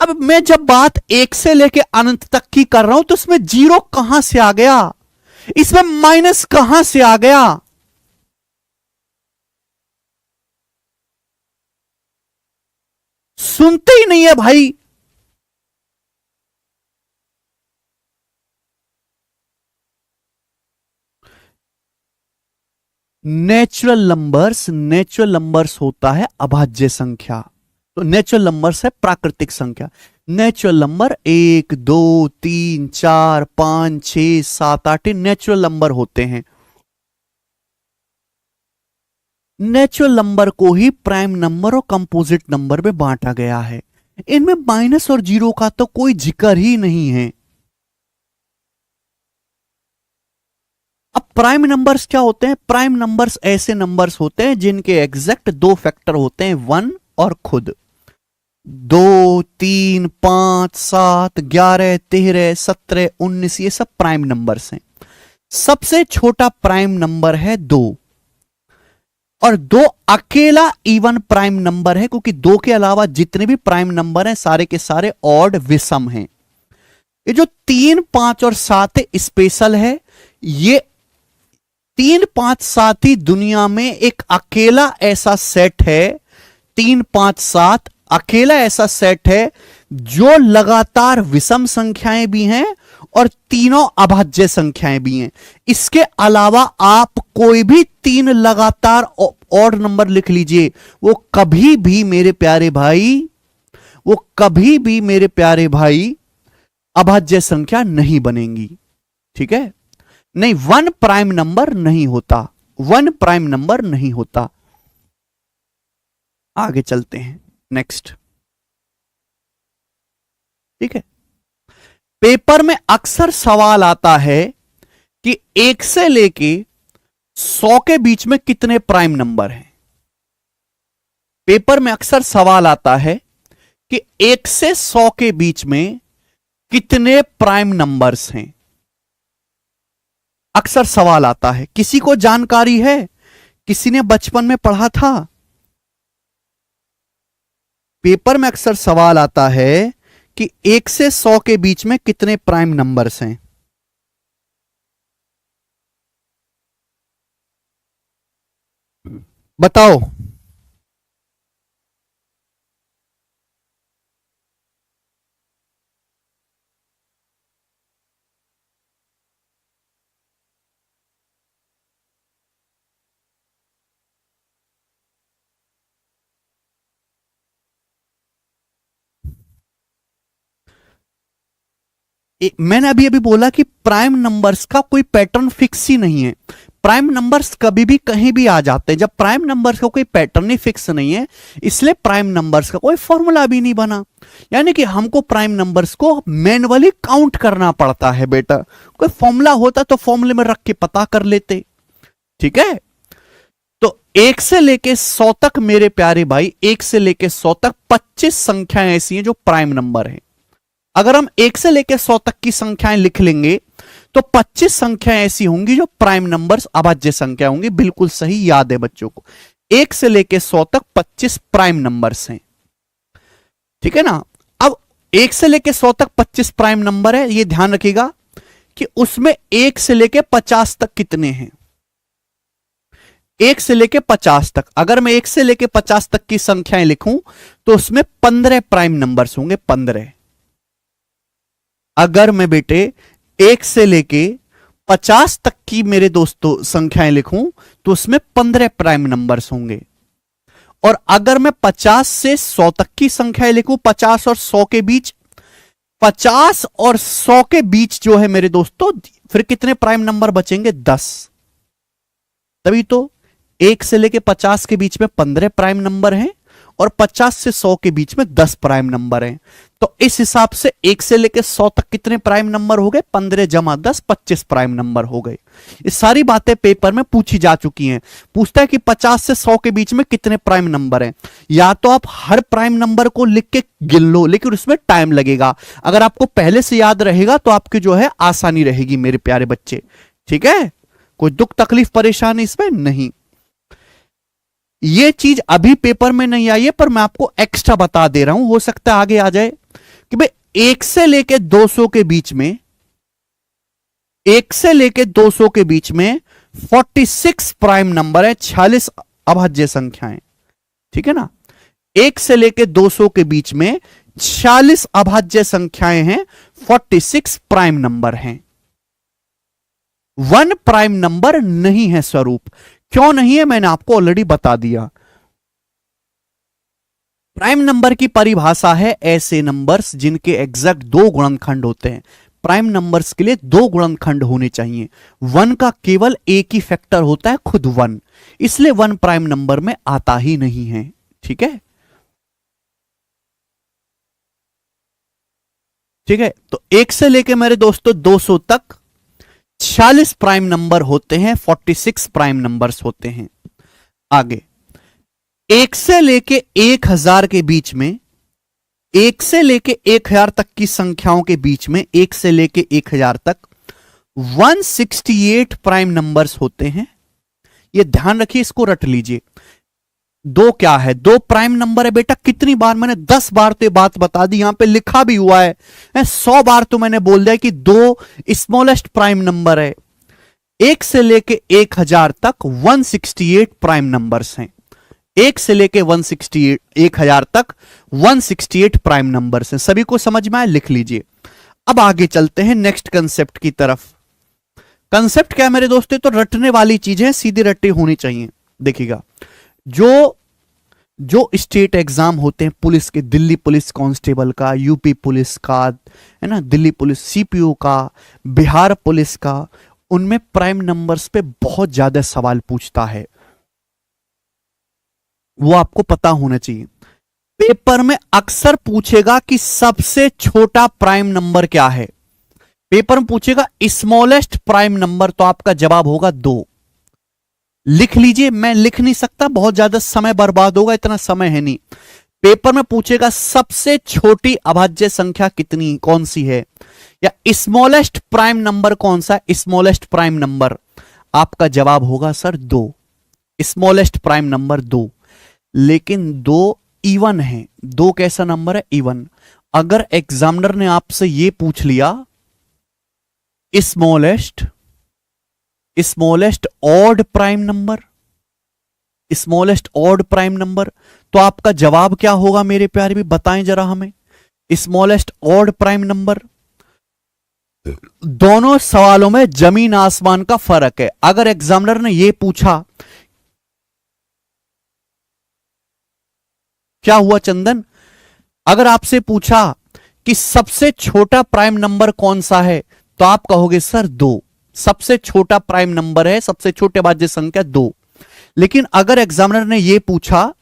अब मैं जब बात 1 से लेके अनंत तक की कर रहा हूं तो इसमें जीरो कहां से आ गया? इसमें माइनस कहां से आ गया? सुनते ही नहीं है भाई। नेचुरल नंबर्स होता है अभाज्य संख्या, तो नेचुरल नंबर्स है प्राकृतिक संख्या। नेचुरल नंबर 1 2 3 4 5 6 7 8 नेचुरल नंबर होते हैं। नेचुरल नंबर को ही प्राइम नंबर और कंपोजिट नंबर में बांटा गया है। इनमें माइनस और जीरो का तो कोई जिक्र ही नहीं है। अब प्राइम नंबर्स क्या होते हैं? प्राइम नंबर्स ऐसे नंबर्स होते हैं जिनके एग्जैक्ट 2 फैक्टर होते हैं, 1 और खुद। 2 3 5 7 11 13 17 19 ये सब प्राइम नंबर्स हैं। सबसे छोटा प्राइम नंबर है 2, और 2 अकेला इवन प्राइम नंबर है, क्योंकि 2 के अलावा जितने भी प्राइम नंबर हैं सारे के सारे ऑड विषम हैं। ये जो 3 5 और 7 स्पेशल है। ये 3 5 7 ही दुनिया में एक अकेला ऐसा सेट है, 3 5 7 अकेला ऐसा सेट है जो लगातार विषम संख्याएं भी हैं और तीनों अभाज्य संख्याएं भी हैं। इसके अलावा आप कोई भी 3 लगातार ऑड नंबर लिख लीजिए, वो कभी भी मेरे प्यारे भाई, वो कभी भी मेरे प्यारे भाई अभाज्य संख्या नहीं बनेंगी। ठीक है? नहीं, 1 प्राइम नंबर नहीं होता, 1 प्राइम नंबर नहीं होता। आगे चलते हैं, नेक्स्ट। ठीक है, पेपर में अक्सर सवाल आता है कि 1 से लेके 100 के बीच में कितने प्राइम नंबर हैं। पेपर में अक्सर सवाल आता है कि 1 से 100 के बीच में कितने प्राइम नंबर्स हैं। अक्सर सवाल आता है, किसी को जानकारी है? किसी ने बचपन में पढ़ा था? पेपर में अक्सर सवाल आता है कि 1 से 100 के बीच में कितने प्राइम नंबर्स हैं। बताओ। मैंने अभी अभी बोला कि प्राइम नंबर्स का कोई पैटर्न फिक्स ही नहीं है। प्राइम नंबर्स कभी भी कहीं भी आ जाते हैं। जब प्राइम नंबर्स का कोई पैटर्न ही फिक्स नहीं है, इसलिए प्राइम नंबर्स का कोई फॉर्मूला भी नहीं बना। यानी कि हमको प्राइम नंबर्स को मैन्युअली काउंट करना पड़ता है बेटा। कोई फॉर्मूला होता तो फॉर्मूले में रख के पता कर लेते। ठीक है, तो 1 से लेके 100 तक मेरे प्यारे भाई, 1 से लेके 100 तक 25 संख्याएं ऐसी हैं जो प्राइम नंबर हैं। अगर हम 1 से लेकर 100 तक की संख्याएं लिख लेंगे तो 25 संख्याएं ऐसी होंगी जो प्राइम नंबर्स, अभाज्य संख्या होंगी। बिल्कुल सही याद है बच्चों को। 1 से लेकर 100 तक 25 प्राइम नंबर्स हैं। ठीक है ना। अब 1 से लेकर 100 तक 25 प्राइम नंबर है, यह ध्यान रखिएगा कि उसमें 1 से लेकर 50 तक कितने हैं। 1 से लेकर 50 तक, अगर मैं 1 से लेकर 50 तक की संख्याएं लिखूं तो उसमें 15 प्राइम नंबर्स होंगे। 15। अगर मैं बेटे 1 से लेके 50 तक की मेरे दोस्तों संख्याएं लिखूं तो उसमें 15 प्राइम नंबर्स होंगे। और अगर मैं 50 से 100 तक की संख्याएं लिखूं, 50 और 100 के बीच, 50 और 100 के बीच जो है मेरे दोस्तों, फिर कितने प्राइम नंबर बचेंगे? 10। तभी तो 1 से लेके 50 के बीच में 15 प्राइम नंबर हैं और 50 से 100 के बीच में 10 प्राइम नंबर हैं। तो इस हिसाब से 1 से लेकर 100 तक कितने प्राइम नंबर हो गए? 15 जमा 10, 25 प्राइम नंबर हो गए। ये सारी बातें पेपर में पूछी जा चुकी हैं। पूछता है कि 50 से 100 के बीच में कितने प्राइम नंबर हैं। या तो आप हर प्राइम नंबर को लिख के गिन लो, लेकिन उसमें टाइम लगेगा। अगर आपको पहले से याद रहेगा तो आपकी जो है आसानी रहेगी मेरे प्यारे बच्चे। ठीक है, कोई दुख तकलीफ परेशानी इसमें नहीं। ये चीज अभी पेपर में नहीं आई है, पर मैं आपको एक्स्ट्रा बता दे रहा हूं, हो सकता है आगे आ जाए। कि भाई 1 से लेके 200 के बीच में, 1 से लेके 200 के बीच में 46 प्राइम नंबर है, 46 अभाज्य संख्याएं। ठीक है ना। 1 से लेके 200 के बीच में 46 अभाज्य संख्याएं हैं, 46 प्राइम नंबर हैं। 1 प्राइम नंबर नहीं है स्वरूप। क्यों नहीं है मैंने आपको ऑलरेडी बता दिया। प्राइम नंबर की परिभाषा है ऐसे नंबर्स जिनके एग्जैक्ट 2 गुणनखंड होते हैं। प्राइम नंबर्स के लिए 2 गुणनखंड होने चाहिए। 1 का केवल एक ही फैक्टर होता है, खुद 1, इसलिए 1 प्राइम नंबर में आता ही नहीं है। ठीक है, ठीक है। तो 1 से लेके मेरे दोस्तों 200 तक 46 प्राइम नंबर होते हैं, 46 प्राइम नंबर्स होते हैं। आगे 1 से लेके 1000 के बीच में, 1 से लेके 1000 तक की संख्याओं के बीच में, 1 से लेके 1000 तक 168 प्राइम नंबर्स होते हैं। यह ध्यान रखिए, इसको रट लीजिए। 2 क्या है? 2 प्राइम नंबर है बेटा। कितनी बार मैंने 10 बार तो बात बता दी, यहां पे लिखा भी हुआ है। 100 बार तो मैंने बोल दिया कि 2 स्मॉलेस्ट प्राइम नंबर है। 1 से लेके 1000 तक 168 प्राइम नंबर्स हैं। 1 से लेके 168 1000 तक 168 प्राइम नंबर्स हैं। सभी को समझ में आया? लिख लीजिए। अब आगे चलते हैं नेक्स्ट कंसेप्ट की तरफ। कंसेप्ट क्या मेरे दोस्तों? तो रटने वाली चीजें सीधी रट्टी होनी चाहिए। देखिएगा, जो स्टेट एग्जाम होते हैं पुलिस के, दिल्ली पुलिस कांस्टेबल का, यूपी पुलिस का, है ना, दिल्ली पुलिस सीपीओ का, बिहार पुलिस का, उनमें प्राइम नंबर्स पे बहुत ज्यादा सवाल पूछता है। वो आपको पता होना चाहिए। पेपर में अक्सर पूछेगा कि सबसे छोटा प्राइम नंबर क्या है। पेपर में पूछेगा स्मॉलेस्ट प्राइम नंबर, तो आपका जवाब होगा 2। लिख लीजिए। मैं लिख नहीं सकता, बहुत ज्यादा समय बर्बाद होगा, इतना समय है नहीं। पेपर में पूछेगा सबसे छोटी अभाज्य संख्या कितनी, कौन सी है, या स्मॉलेस्ट प्राइम नंबर कौन सा, स्मॉलेस्ट प्राइम नंबर, आपका जवाब होगा सर 2। Smallest prime number 2। लेकिन 2 इवन है, 2 कैसा नंबर है? इवन। अगर एग्जामिनर ने आपसे यह पूछ लिया smallest odd prime number, smallest odd prime number, तो आपका जवाब क्या होगा मेरे प्यारे भी? बताएं जरा हमें। स्मॉलेस्ट ऑड प्राइम नंबर, दोनों सवालों में जमीन आसमान का फर्क है। अगर एग्जामिनर ने यह पूछा, क्या हुआ चंदन? अगर आपसे पूछा कि सबसे छोटा प्राइम नंबर कौन सा है, तो आप कहोगे सर 2, सबसे छोटा प्राइम नंबर है, सबसे छोटे अभाज्य संख्या 2। लेकिन अगर एग्जामिनर ने यह पूछा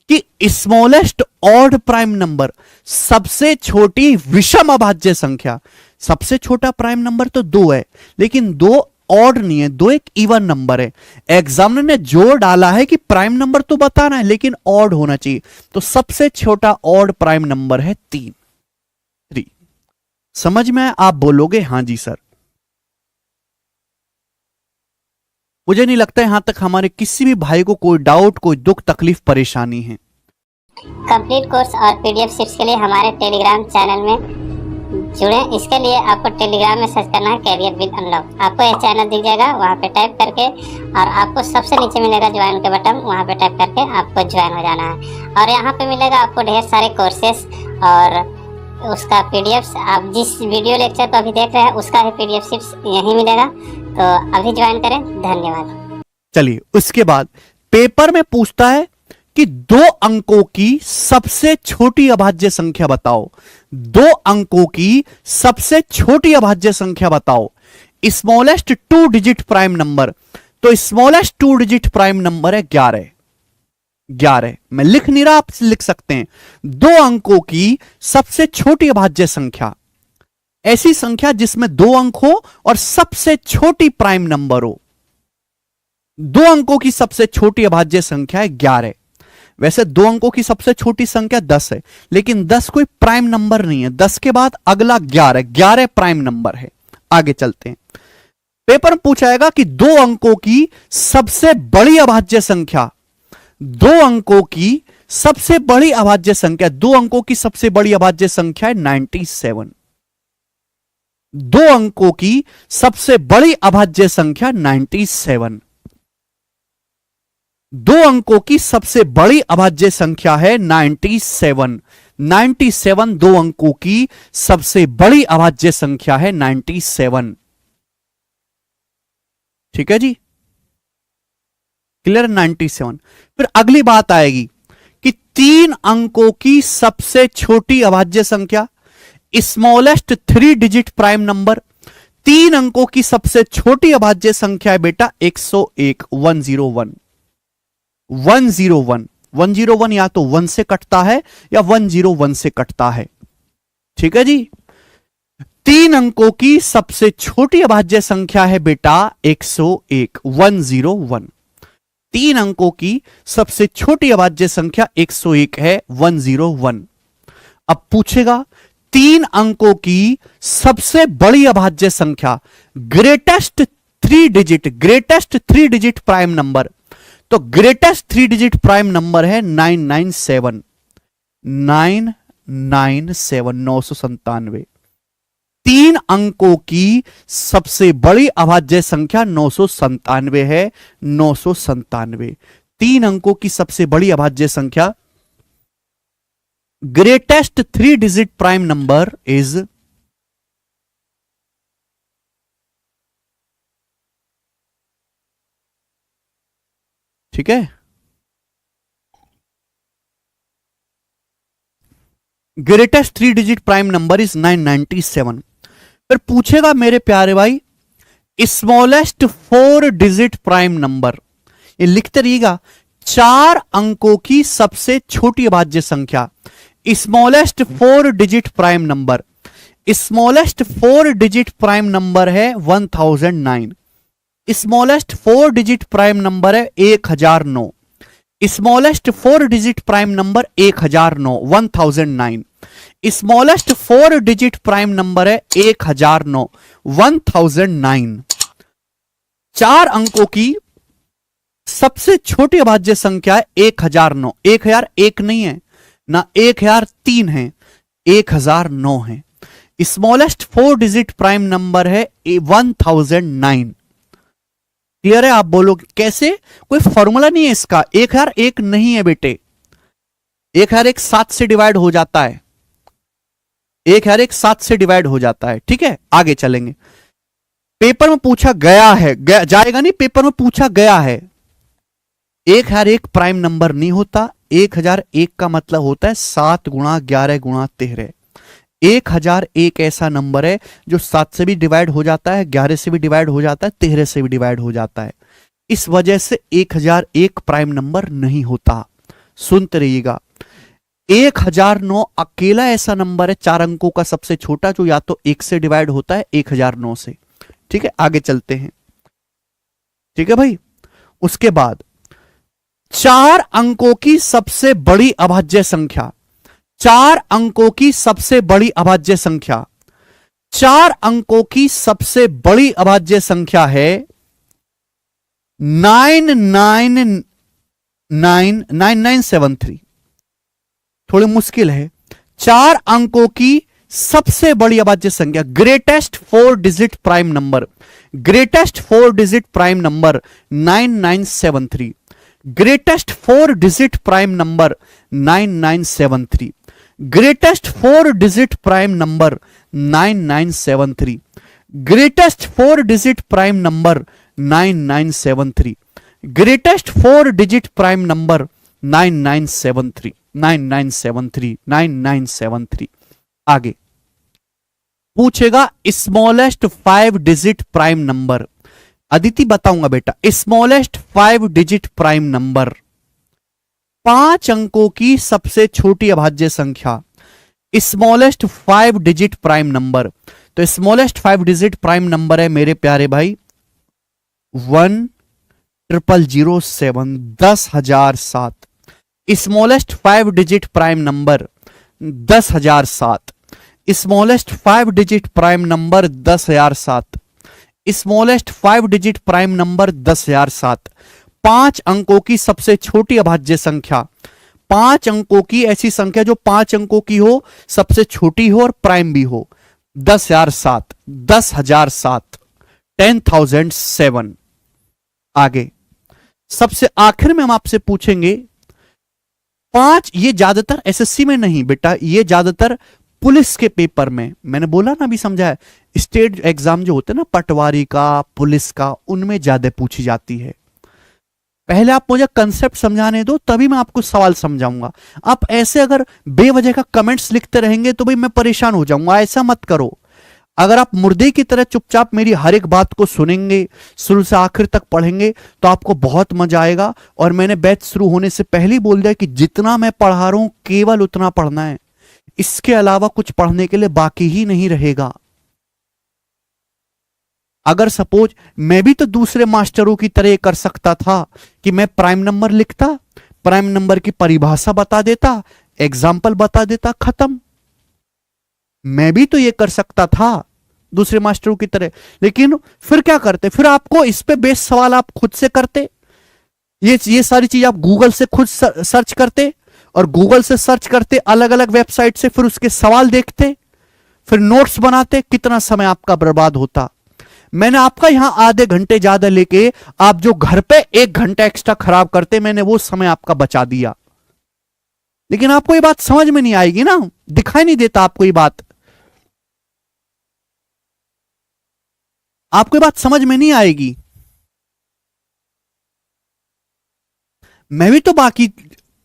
कि स्मॉलेस्ट ऑड प्राइम नंबर, सबसे छोटी विषम अभाज्य संख्या, सबसे छोटा प्राइम नंबर तो 2 है, लेकिन 2 ऑड नहीं है, 2 एक इवन नंबर है। एग्जामिनर ने जोर डाला है कि प्राइम नंबर तो बताना है लेकिन ऑड होना चाहिए, तो सबसे छोटा ऑड प्राइम नंबर है 3। समझ में? आप बोलोगे हां जी सर। मुझे नहीं लगता यहां तक हमारे किसी भी भाई को कोई डाउट, कोई दुख, तकलीफ, परेशानी है। कंप्लीट कोर्स और पीडीएफ शीट्स के लिए हमारे टेलीग्राम चैनल में जुड़े। इसके लिए आपको टेलीग्राम में सर्च करना है कैरियर विद अनलॉक। आपको यह चैनल दिख जाएगा, वहाँ पे टाइप करके, और आपको सबसे नीचे मिलेगा ज्वाइन का बटन, वहाँ पे टाइप करके आपको ज्वाइन हो जाना है। और यहाँ पे मिलेगा आपको ढेर सारे कोर्सेस और उसका पीडीएफ। आप जिस वीडियो लेक्चर को अभी देख रहे हैं उसका भी पीडीएफ शीट्स यहीं मिलेगा, तो अभी ज्वाइन करें। धन्यवाद। चलिए, उसके बाद पेपर में पूछता है कि 2 अंकों की सबसे छोटी अभाज्य संख्या बताओ। 2 अंकों की सबसे छोटी अभाज्य संख्या बताओ। स्मॉलेस्ट 2 डिजिट प्राइम नंबर, तो स्मॉलेस्ट 2 डिजिट प्राइम नंबर है 11। 11 मैं लिख नहीं रहा, आप लिख सकते हैं। 2 अंकों की सबसे छोटी अभाज्य संख्या, ऐसी संख्या जिसमें 2 अंक हो और सबसे छोटी प्राइम नंबर हो। 2 अंकों की सबसे छोटी अभाज्य संख्या है 11। वैसे 2 अंकों की सबसे छोटी संख्या 10 है, लेकिन 10 कोई प्राइम नंबर नहीं है। 10 के बाद अगला 11, 11 प्राइम नंबर है। आगे चलते हैं। पेपर में पूछाएगा कि 2 अंकों की सबसे बड़ी अभाज्य संख्या, 2 अंकों की सबसे बड़ी अभाज्य संख्या, 2 अंकों की सबसे बड़ी अभाज्य संख्या है 97। 2 अंकों की सबसे बड़ी अभाज्य संख्या 97। 2 अंकों की सबसे बड़ी अभाज्य संख्या है 97। 97 2 अंकों की सबसे बड़ी अभाज्य संख्या है 97। ठीक है जी, क्लियर? 97। फिर अगली बात आएगी कि 3 अंकों की सबसे छोटी अभाज्य संख्या, स्मॉलेस्ट 3 डिजिट प्राइम नंबर। 3 अंकों की सबसे छोटी अभाज्य संख्या है बेटा 101, 101। 101, 101 या तो 1 से कटता है या 101 से कटता है। ठीक है जी। 3 अंकों की सबसे छोटी अभाज्य संख्या है बेटा 101, 101। 3 अंकों की सबसे छोटी अभाज्य संख्या 101 है, 101। अब पूछेगा 3 अंकों की सबसे बड़ी अभाज्य संख्या, ग्रेटेस्ट 3 डिजिट प्राइम नंबर। तो ग्रेटेस्ट 3 डिजिट प्राइम नंबर है 997। 997। 3 अंकों की सबसे बड़ी अभाज्य संख्या 997 है, 997। 3 अंकों की सबसे बड़ी अभाज्य संख्या, greatest 3 digit prime number is ठीक है, greatest 3 digit prime number is 997। फिर पूछेगा मेरे प्यारे भाई स्मॉलेस्ट 4 डिजिट प्राइम नंबर, ये लिखते रहिएगा। 4 अंकों की सबसे छोटी अभाज्य संख्या, smallest 4 digit prime number. Smallest 4 digit prime number है 1009। स्मॉलेस्ट 4 डिजिट प्राइम नंबर है 1009। Smallest 4 digit prime number 1009, 1009। Smallest 4 digit prime number है 1009, 1009। 4 अंकों की सबसे छोटी अभाज्य संख्या है 1009। 1001 नहीं है, ना 1003 है, 1009 है। स्मॉलेस्ट 4 डिजिट प्राइम नंबर है 1009। क्लियर है? आप बोलो कैसे? कोई फॉर्मूला नहीं है इसका। 1001 नहीं है बेटे। 1001 7 से डिवाइड हो जाता है। 1001 7 से डिवाइड हो जाता है। ठीक है, आगे चलेंगे। पेपर में पूछा गया है, जाएगा नहीं, पेपर में पूछा गया है। 1001 प्राइम नंबर नहीं होता। 1001 का मतलब होता है 7 गुणा 11 गुणा 13। 1001 ऐसा नंबर है जो 7 से भी डिवाइड हो जाता है, 11 से भी डिवाइड हो जाता है, 13 से भी डिवाइड हो जाता है। इस वजह से 1001 प्राइम नंबर नहीं होता। सुनते रहिएगा। 1009 अकेला ऐसा नंबर है 4 अंकों का सबसे छोटा जो या तो 1 से डिवाइड होता है 1009 से। ठीक है, आगे चलते हैं। ठीक है भाई, उसके बाद 4 अंकों की सबसे बड़ी अभाज्य संख्या। 4 अंकों की सबसे बड़ी अभाज्य संख्या। 4 अंकों की सबसे बड़ी अभाज्य संख्या है 99999973। थोड़ी मुश्किल है। 4 अंकों की सबसे बड़ी अभाज्य संख्या, greatest 4 digit prime number. Greatest 4 digit prime number 9973। Greatest 4 digit prime number 9973। Greatest 4 digit prime number 9973। Greatest 4 digit prime number 9973। Greatest 4 digit prime number 9973। 9973 9973। आगे पूछेगा smallest 5 digit prime number. Aditi बताऊंगा बेटा, स्मॉलेस्ट 5 डिजिट प्राइम नंबर। 5 अंकों की सबसे छोटी अभाज्य संख्या, स्मॉलेस्ट 5 डिजिट प्राइम नंबर। तो स्मॉलेस्ट 5 डिजिट प्राइम नंबर है मेरे प्यारे भाई 10007, 10,007। Smallest 5 digit prime number 10,007। Smallest 5 digit prime number 10,007। Smallest 5 digit prime number 10,007। 5 अंकों की सबसे छोटी अभाज्य संख्या। 5 अंकों की ऐसी संख्या जो 5 अंकों की हो, सबसे छोटी हो और प्राइम भी हो। 10,007। 10,007। 10,007। आगे सबसे आखिर में हम आपसे पूछेंगे 5, ये ज्यादातर एसएससी में नहीं बेटा, ये ज्यादातर पुलिस के पेपर में, मैंने बोला ना अभी समझाया, स्टेट एग्जाम जो होते हैं ना पटवारी का, पुलिस का, उनमें ज्यादा पूछी जाती है। पहले आप मुझे कंसेप्ट समझाने दो तभी मैं आपको सवाल समझाऊंगा। आप ऐसे अगर बेवजह का कमेंट्स लिखते रहेंगे तो भाई मैं परेशान हो जाऊंगा। ऐसा मत करो। अगर आप मुर्दे की तरह चुपचाप मेरी हर एक बात को सुनेंगे, शुरू से आखिर तक पढ़ेंगे तो आपको बहुत मजा आएगा। और मैंने बैच शुरू होने से पहले ही बोल दिया कि जितना मैं पढ़ा रहा हूं केवल उतना पढ़ना है, इसके अलावा कुछ पढ़ने के लिए बाकी ही नहीं रहेगा। अगर सपोज मैं भी तो दूसरे मास्टरों की तरह कर सकता था कि मैं प्राइम नंबर लिखता, प्राइम नंबर की परिभाषा बता देता, एग्जाम्पल बता देता, खत्म। मैं भी तो ये कर सकता था दूसरे मास्टरों की तरह। लेकिन फिर क्या करते, फिर आपको इस पे बेस सवाल आप खुद से करते, ये सारी चीज आप गूगल से खुद सर्च करते, और गूगल से सर्च करते अलग अलग वेबसाइट से, फिर उसके सवाल देखते, फिर नोट्स बनाते। कितना समय आपका बर्बाद होता। मैंने आपका यहां आधे घंटे ज्यादा लेके आप जो घर पे 1 घंटा एक्स्ट्रा खराब करते, मैंने वो समय आपका बचा दिया। लेकिन आपको ये बात समझ में नहीं आएगी ना, दिखाई नहीं देता आपको ये बात, आपको ये बात समझ में नहीं आएगी। मैं भी तो बाकी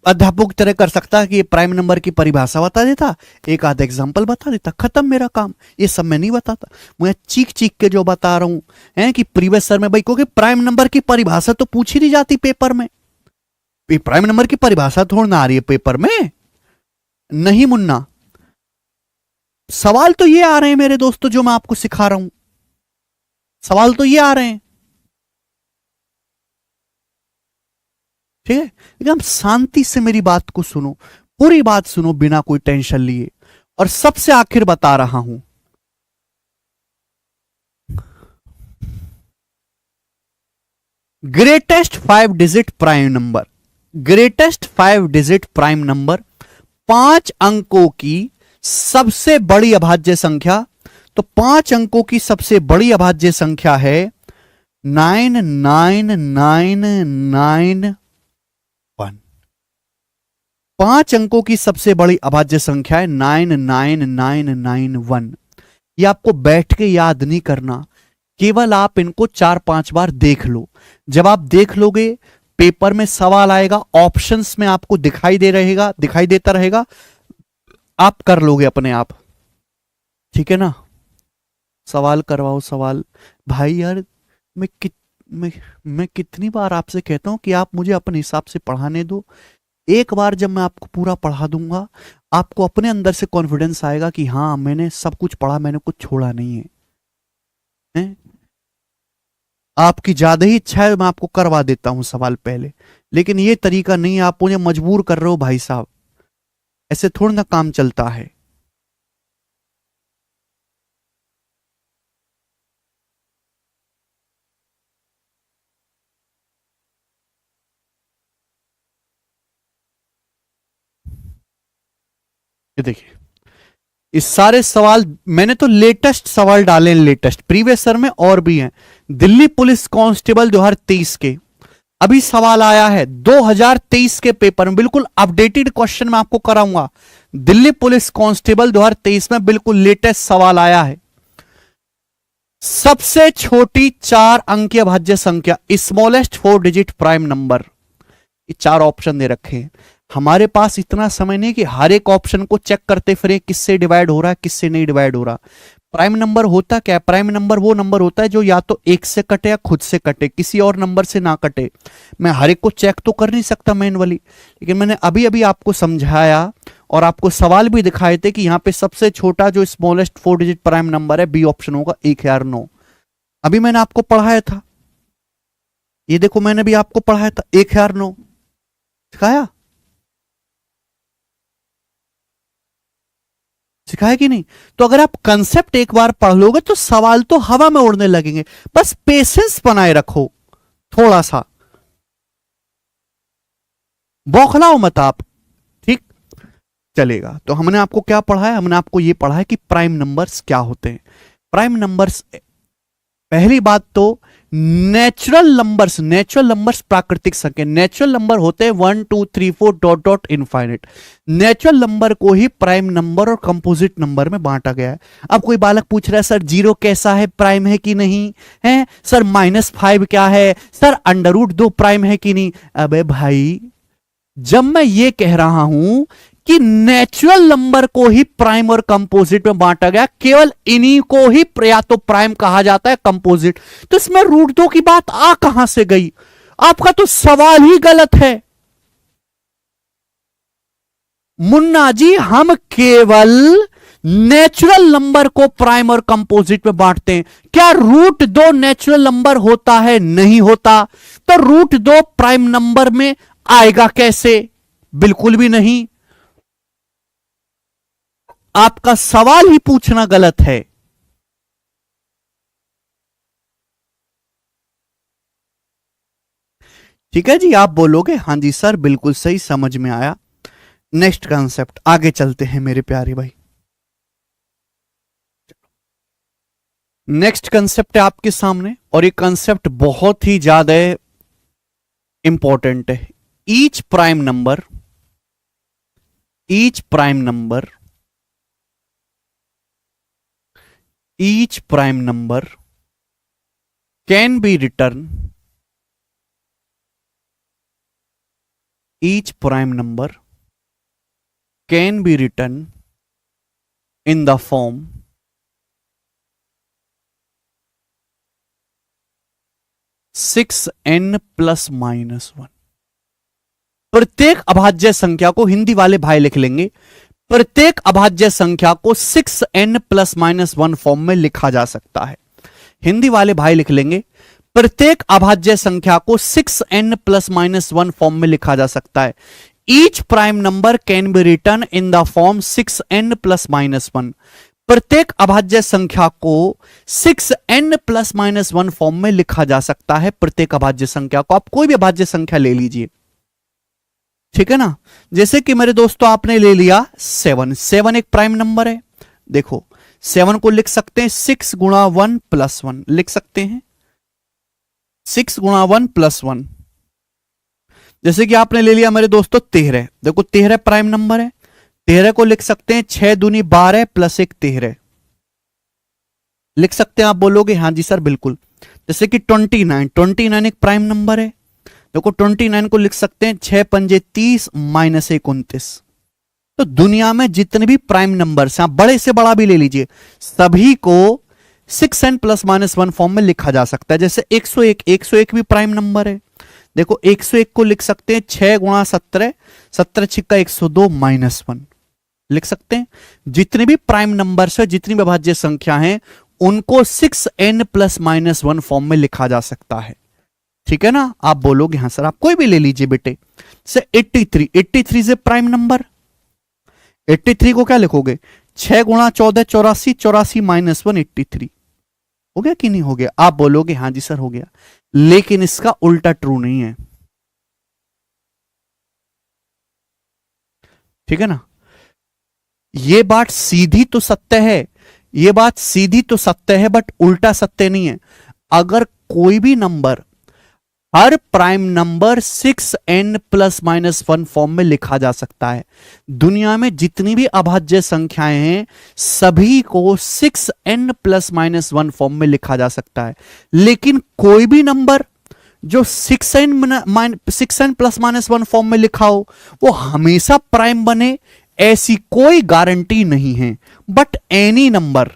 अध्यापकों की तरह कर सकता कि ये प्राइम नंबर की परिभाषा बता देता, एक आधा एग्जांपल बता देता, खत्म मेरा काम। ये सब मैं नहीं बताता, मैं चीख चीख के जो बता रहा हूं है कि प्रीवियस सर में भाई, क्योंकि प्राइम नंबर की परिभाषा तो पूछी नहीं जाती पेपर में। प्राइम नंबर की परिभाषा थोड़ी ना आ रही है पेपर में। नहीं मुन्ना, सवाल तो ये आ रहे हैं मेरे दोस्तों जो मैं आपको सिखा रहा हूं, सवाल तो ये आ रहे हैं। ठीक है, लेकिन आप शांति से मेरी बात को सुनो, पूरी बात सुनो बिना कोई टेंशन लिए। और सबसे आखिर बता रहा हूं, greatest 5 digit prime number, greatest 5 digit prime number 5 अंकों की सबसे बड़ी अभाज्य संख्या, तो 5 अंकों की सबसे बड़ी अभाज्य संख्या है 99991। 5 अंकों की सबसे बड़ी अभाज्य संख्या है 99991। ये आपको बैठ के याद नहीं करना, केवल आप इनको 4-5 बार देख लो। जब आप देख लोगे, पेपर में सवाल आएगा, ऑप्शंस में आपको दिखाई देता रहेगा, आप कर लोगे अपने आप। ठीक है ना? सवाल करवाओ सवाल। भाई यार मैं कितनी बार आपसे कहता हूं कि आप मुझे अपने हिसाब से पढ़ाने दो। एक बार जब मैं आपको पूरा पढ़ा दूंगा, आपको अपने अंदर से कॉन्फिडेंस आएगा कि हाँ मैंने सब कुछ पढ़ा, मैंने कुछ छोड़ा नहीं है, हैं? आपकी ज्यादा ही इच्छा है, मैं आपको करवा देता हूं सवाल पहले, लेकिन ये तरीका नहीं है। आप मुझे मजबूर कर रहे हो भाई साहब, ऐसे थोड़ा ना काम चलता है। ये देखिए, इस सारे सवाल मैंने तो लेटेस्ट सवाल डाले हैं, लेटेस्ट प्रीवियस ईयर में और भी हैं। दिल्ली पुलिस कांस्टेबल 2023 के अभी सवाल आया है, 2023 के पेपर में बिल्कुल अपडेटेड क्वेश्चन मैं आपको कराऊंगा। दिल्ली पुलिस कांस्टेबल 2023 में बिल्कुल लेटेस्ट सवाल आया है। सबसे छोटी 4 अंकीय भाज्य संख्या, स्मॉलेस्ट 4 डिजिट प्राइम नंबर, ये 4 ऑप्शन दे रखे हैं। हमारे पास इतना समय नहीं कि हर एक ऑप्शन को चेक करते फिर किससे डिवाइड हो रहा है किससे नहीं डिवाइड हो रहा। प्राइम नंबर होता क्या है? प्राइम नंबर वो नंबर होता है जो या तो 1 से कटे या खुद से कटे, किसी और नंबर से ना कटे। मैं हर एक को चेक तो कर नहीं सकता मैनुअली, लेकिन मैंने अभी अभी आपको समझाया और आपको सवाल भी दिखाए थे कि यहां पे सबसे छोटा जो स्मॉलेस्ट 4 डिजिट प्राइम नंबर है, बी ऑप्शन होगा 1009। अभी मैंने आपको पढ़ाया था, ये देखो मैंने भी आपको पढ़ाया था 1009, सिखाया कि नहीं? तो अगर आप कंसेप्ट एक बार पढ़ लोगे तो सवाल तो हवा में उड़ने लगेंगे। बस पेशेंस बनाए रखो, थोड़ा सा बौखलाओ मत आप, ठीक चलेगा। तो हमने आपको क्या पढ़ा है? हमने आपको यह पढ़ा है कि प्राइम नंबर्स क्या होते हैं। प्राइम नंबर्स, पहली बात तो नेचुरल नंबर्स प्राकृतिक संख्या। नेचुरल नंबर होते हैं 1 2 3 4 dot dot infinite. Natural number को ही प्राइम नंबर और कंपोजिट नंबर में बांटा गया है। अब कोई बालक पूछ रहा है सर 0 कैसा है, प्राइम है कि नहीं है? सर -5 क्या है? सर √2 प्राइम है कि नहीं? अबे भाई, जब मैं ये कह रहा हूं कि नेचुरल नंबर को ही प्राइम और कंपोजिट में बांटा गया, केवल इन्हीं को ही या तो प्राइम कहा जाता है कंपोजिट, तो इसमें √2 की बात आ कहां से गई? आपका तो सवाल ही गलत है मुन्ना जी। हम केवल नेचुरल नंबर को प्राइम और कंपोजिट में बांटते हैं। क्या √2 नेचुरल नंबर होता है? नहीं होता। तो √2 प्राइम नंबर में आएगा कैसे? बिल्कुल भी नहीं। आपका सवाल ही पूछना गलत है। ठीक है जी, आप बोलोगे हां जी सर बिल्कुल सही, समझ में आया। नेक्स्ट कंसेप्ट, आगे चलते हैं मेरे प्यारे भाई। नेक्स्ट कंसेप्ट है आपके सामने, और ये कंसेप्ट बहुत ही ज्यादा इंपॉर्टेंट है। Each prime number can be written in the form 6n + -1। प्रत्येक अभाज्य संख्या को, हिंदी वाले भाई लिख लेंगे, प्रत्येक अभाज्य संख्या को 6n + -1 फॉर्म में लिखा जा सकता है। हिंदी वाले भाई लिख लेंगे, प्रत्येक अभाज्य संख्या को 6n + -1 फॉर्म में लिखा जा सकता है। Each prime number can be return in the form 6n + -1। प्रत्येक अभाज्य संख्या को 6n + -1 फॉर्म में लिखा जा सकता है। प्रत्येक अभाज्य संख्या को, आप कोई भी अभाज्य संख्या ले लीजिए, ठीक है ना। जैसे कि मेरे दोस्तों आपने ले लिया 7, 7 एक प्राइम नंबर है। देखो 7 को लिख सकते हैं 6 गुणा 1 प्लस 1, लिख सकते हैं 6 गुणा 1 प्लस 1। जैसे कि आपने ले लिया मेरे दोस्तों 13, देखो 13 प्राइम नंबर है, 13 को लिख सकते हैं 6 दूनी 12 प्लस 1 13, लिख सकते हैं। आप बोलोगे हाँ जी सर बिल्कुल। जैसे कि 29, 29 एक प्राइम नंबर है, देखो 29 को लिख सकते हैं 6 पंजे 30 माइनस 1 29। तो दुनिया में जितने भी प्राइम नंबर्स हैं, आप बड़े से बड़ा भी ले लीजिए, सभी को 6n प्लस माइनस 1 फॉर्म में लिखा जा सकता है। जैसे 101, 101 भी प्राइम नंबर है, देखो 101 को लिख सकते हैं 6 गुणा 17, 17 छिक्का 102 माइनस 1, लिख सकते हैं। जितने भी प्राइम नंबर्स है, जितनी भी अभाज्य संख्या हैं, उनको 6n प्लस माइनस 1 फॉर्म में लिखा जा सकता है। ठीक है ना। आप बोलोगे हाँ सर, आप कोई भी ले लीजिए बेटे। से 83, 83 से प्राइम नंबर, 83 को क्या लिखोगे 6 गुणा 14 84, 84 माइनस 1 83, हो गया कि नहीं हो गया। आप बोलोगे हाँ जी सर हो गया, लेकिन इसका उल्टा ट्रू नहीं है। ठीक है ना। ये बात सीधी तो सत्य है, ये बात सीधी तो सत्य है, बट उल्टा सत्य नहीं है। अगर कोई भी नंबर, हर prime number 6n plus minus 1 form में लिखा जा सकता है। दुनिया में जितनी भी अभाज्य संख्याएं हैं, सभी को 6n प्लस माइनस 1 फॉर्म में लिखा जा सकता है। लेकिन कोई भी नंबर जो 6n प्लस माइनस 1 फॉर्म में लिखा हो, वो हमेशा प्राइम बने, ऐसी कोई गारंटी नहीं है। But any number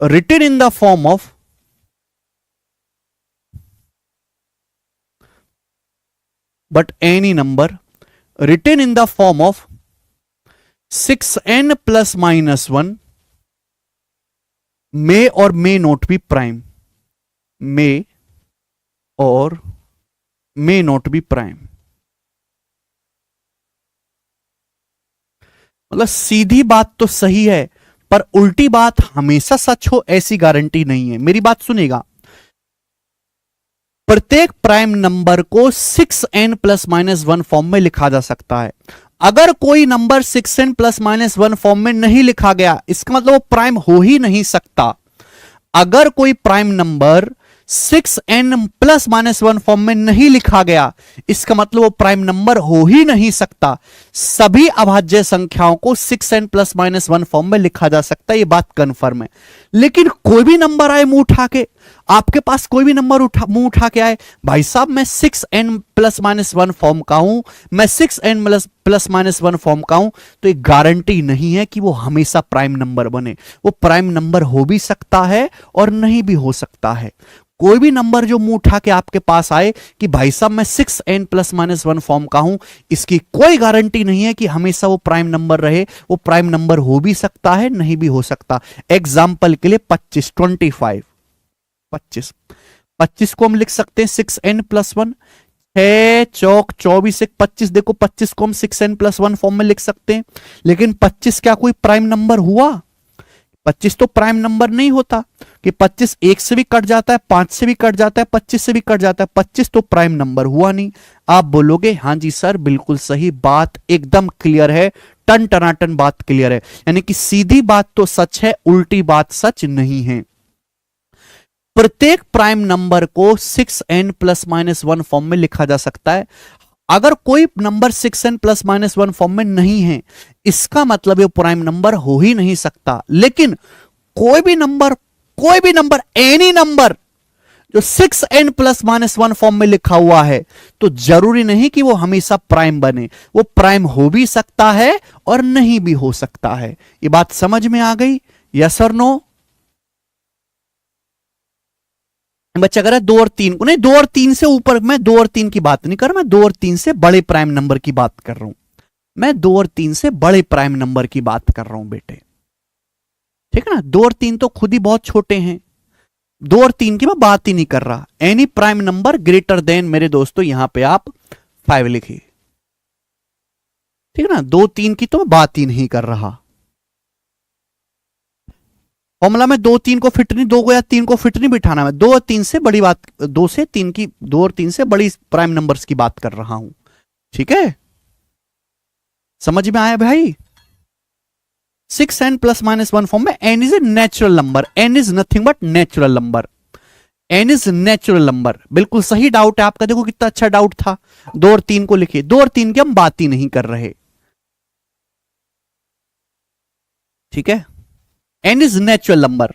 written in the form of written in the form of 6n plus minus 1 may or may not be prime, may or may not be prime। मतलब सीधी बात तो सही है, पर उल्टी बात हमेशा सच हो ऐसी गारंटी नहीं है। मेरी बात सुनेगा, प्रत्येक प्राइम नंबर को 6n प्लस माइनस 1 फॉर्म में लिखा जा सकता है। अगर कोई number 6n plus minus 1 form में नहीं लिखा गया, इसका मतलब वो प्राइम हो ही नहीं सकता। अगर कोई prime number 6n plus minus 1 form में नहीं लिखा गया, इसका मतलब वो प्राइम नंबर हो ही नहीं सकता। सभी अभाज्य संख्याओं को 6n प्लस माइनस 1 फॉर्म में लिखा जा सकता है, ये बात कंफर्म है। लेकिन कोई भी नंबर आए मुंह उठा के, आपके पास कोई भी नंबर मुंह उठा के आए, भाई साहब मैं 6n प्लस माइनस 1 फॉर्म का हूं, मैं 6n प्लस माइनस 1 फॉर्म का हूं, तो एक गारंटी नहीं है कि वो हमेशा प्राइम नंबर बने। वो प्राइम नंबर हो भी सकता है और नहीं भी हो सकता है। कोई भी नंबर जो मुंह उठा के आपके पास आए कि भाई साहब मैं 6n प्लस माइनस 1 फॉर्म का हूं, इसकी कोई गारंटी नहीं है कि हमेशा वो प्राइम नंबर रहे। वो प्राइम नंबर हो भी सकता है, नहीं भी हो सकता। एग्जाम्पल के लिए 25, 25, 25 को हम लिख सकते हैं 6n प्लस 1, 6 चौक 24 एक 25, देखो 25 को हम 6n प्लस 1 फॉर्म में लिख सकते हैं। लेकिन 25 क्या कोई प्राइम नंबर हुआ? 25 तो प्राइम नंबर नहीं होता कि 25 1 से भी कट जाता है, 5 से भी कट जाता है, 25 से भी कट जाता है। 25 तो प्राइम नंबर हुआ नहीं। आप बोलोगे हाँ जी सर बिल्कुल सही, बात एकदम क्लियर है, टन टनाटन बात क्लियर है। यानी कि सीधी बात तो सच है, उल्टी बात सच नहीं है। प्रत्येक प्राइम नंबर को 6n प्लस माइनस 1 फॉर्म में लिखा जा सकता है। अगर कोई number 6n plus minus 1 form में नहीं है, इसका मतलब ये प्राइम नंबर हो ही नहीं सकता। लेकिन कोई भी नंबर एनी नंबर जो 6n प्लस माइनस 1 फॉर्म में लिखा हुआ है, तो जरूरी नहीं कि वो हमेशा प्राइम बने। वो प्राइम हो भी सकता है और नहीं भी हो सकता है। ये बात समझ में आ गई? यस और नो? बच्चा कह रहा है 2 और 3 को नहीं, 2 और 3 से ऊपर। मैं 2 और 3 की बात नहीं कर रहा, मैं 2 और 3 से बड़े प्राइम नंबर की बात कर रहा हूं। मैं 2 और 3 से बड़े प्राइम नंबर की बात कर रहा हूं बेटे। ठीक है ना। 2 और 3 तो खुद ही बहुत छोटे हैं, 2 और 3 की मैं बात ही नहीं कर रहा। Any prime number greater than, मेरे दोस्तों यहां पे आप 5 लिखिए। ठीक है ना। 2 3 की तो मैं बात ही नहीं कर रहा। फॉर्मूला में 2 3 को फिट नहीं, 2 को या 3 को फिट नहीं बिठाना। मैं 2 और 3 से बड़ी बात, 2 से 3 की, 2 और 3 से बड़ी प्राइम नंबर्स की बात कर रहा हूं। ठीक है, समझ में आया भाई? 6n प्लस माइनस 1 फॉर्म में n is a natural number, n is nothing but natural number, n is natural number. बिल्कुल सही डाउट है आपका, देखो कितना अच्छा डाउट था। 2 और 3 को लिखिए, 2 और 3 की हम बात ही नहीं कर रहे। ठीक है, n is natural number.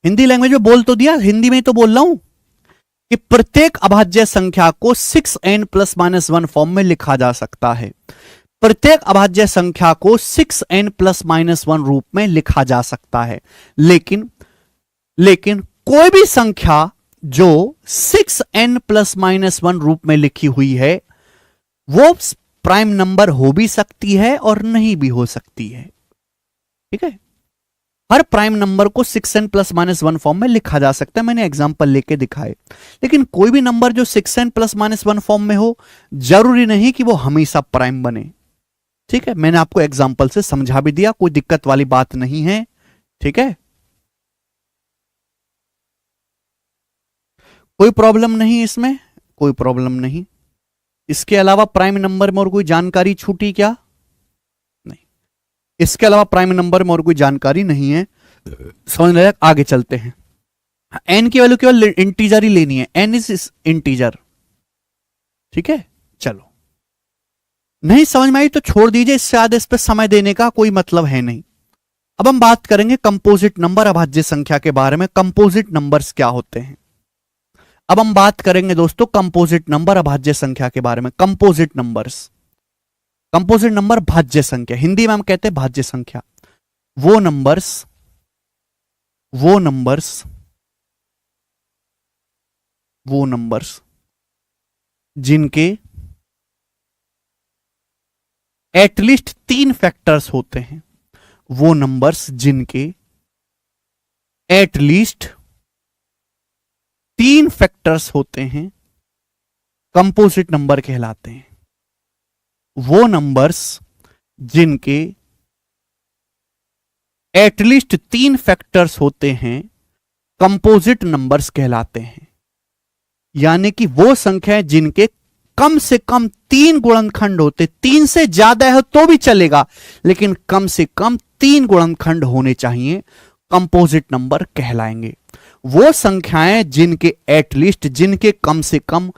Hindi language में बोल तो दिया, हिंदी में ही तो बोल रहा हूं कि प्रत्येक अभाज्य संख्या को 6n प्लस माइनस 1 फॉर्म में लिखा जा सकता है। प्रत्येक अभाज्य संख्या को 6n प्लस माइनस 1 रूप में लिखा जा सकता है। लेकिन कोई भी संख्या जो 6n प्लस माइनस 1 रूप में लिखी हुई है वो प्राइम नंबर हो भी सकती है और नहीं भी हो सकती है। ठीक है, हर प्राइम नंबर को 6n प्लस माइनस 1 फॉर्म में लिखा जा सकता है, मैंने एग्जांपल लेके दिखाए। लेकिन कोई भी नंबर जो 6n प्लस माइनस 1 फॉर्म में हो, जरूरी नहीं कि वो हमेशा प्राइम बने। ठीक है, मैंने आपको एग्जांपल से समझा भी दिया, कोई दिक्कत वाली बात नहीं है। ठीक है, कोई प्रॉब्लम नहीं, इसमें कोई प्रॉब्लम नहीं। इसके अलावा प्राइम नंबर में और कोई जानकारी छूटी क्या? नहीं, इसके अलावा प्राइम नंबर में और कोई जानकारी नहीं है। समझ रहे? आगे चलते हैं। n की वैल्यू केवल इंटीजर ही लेनी है, n इज इंटीजर। ठीक है, चलो, नहीं समझ में आई तो छोड़ दीजिए, इससे ज्यादा इस पर समय देने का कोई मतलब है नहीं। अब हम बात करेंगे कंपोजिट नंबर अभाज्य संख्या के बारे में। कंपोजिट नंबर्स क्या होते हैं? अब हम बात करेंगे दोस्तों कंपोजिट नंबर अभाज्य संख्या के बारे में। कंपोजिट नंबर्स, कंपोजिट नंबर भाज्य संख्या, हिंदी में हम कहते हैं भाज्य संख्या। वो नंबर्स जिनके एटलीस्ट 3 फैक्टर्स होते हैं। वो नंबर्स जिनके एटलीस्ट 3 फैक्टर्स होते हैं कंपोजिट नंबर कहलाते हैं। वो नंबर्स जिनके एटलीस्ट 3 फैक्टर्स होते हैं कंपोजिट नंबर्स कहलाते हैं। यानी कि वो संख्याएं जिनके कम से कम 3 गुणनखंड होते, 3 से ज्यादा है तो भी चलेगा, लेकिन कम से कम 3 गुणनखंड होने चाहिए, कंपोजिट नंबर कहलाएंगे। वो संख्याएं जिनके एटलीस्ट, जिनके कम से कम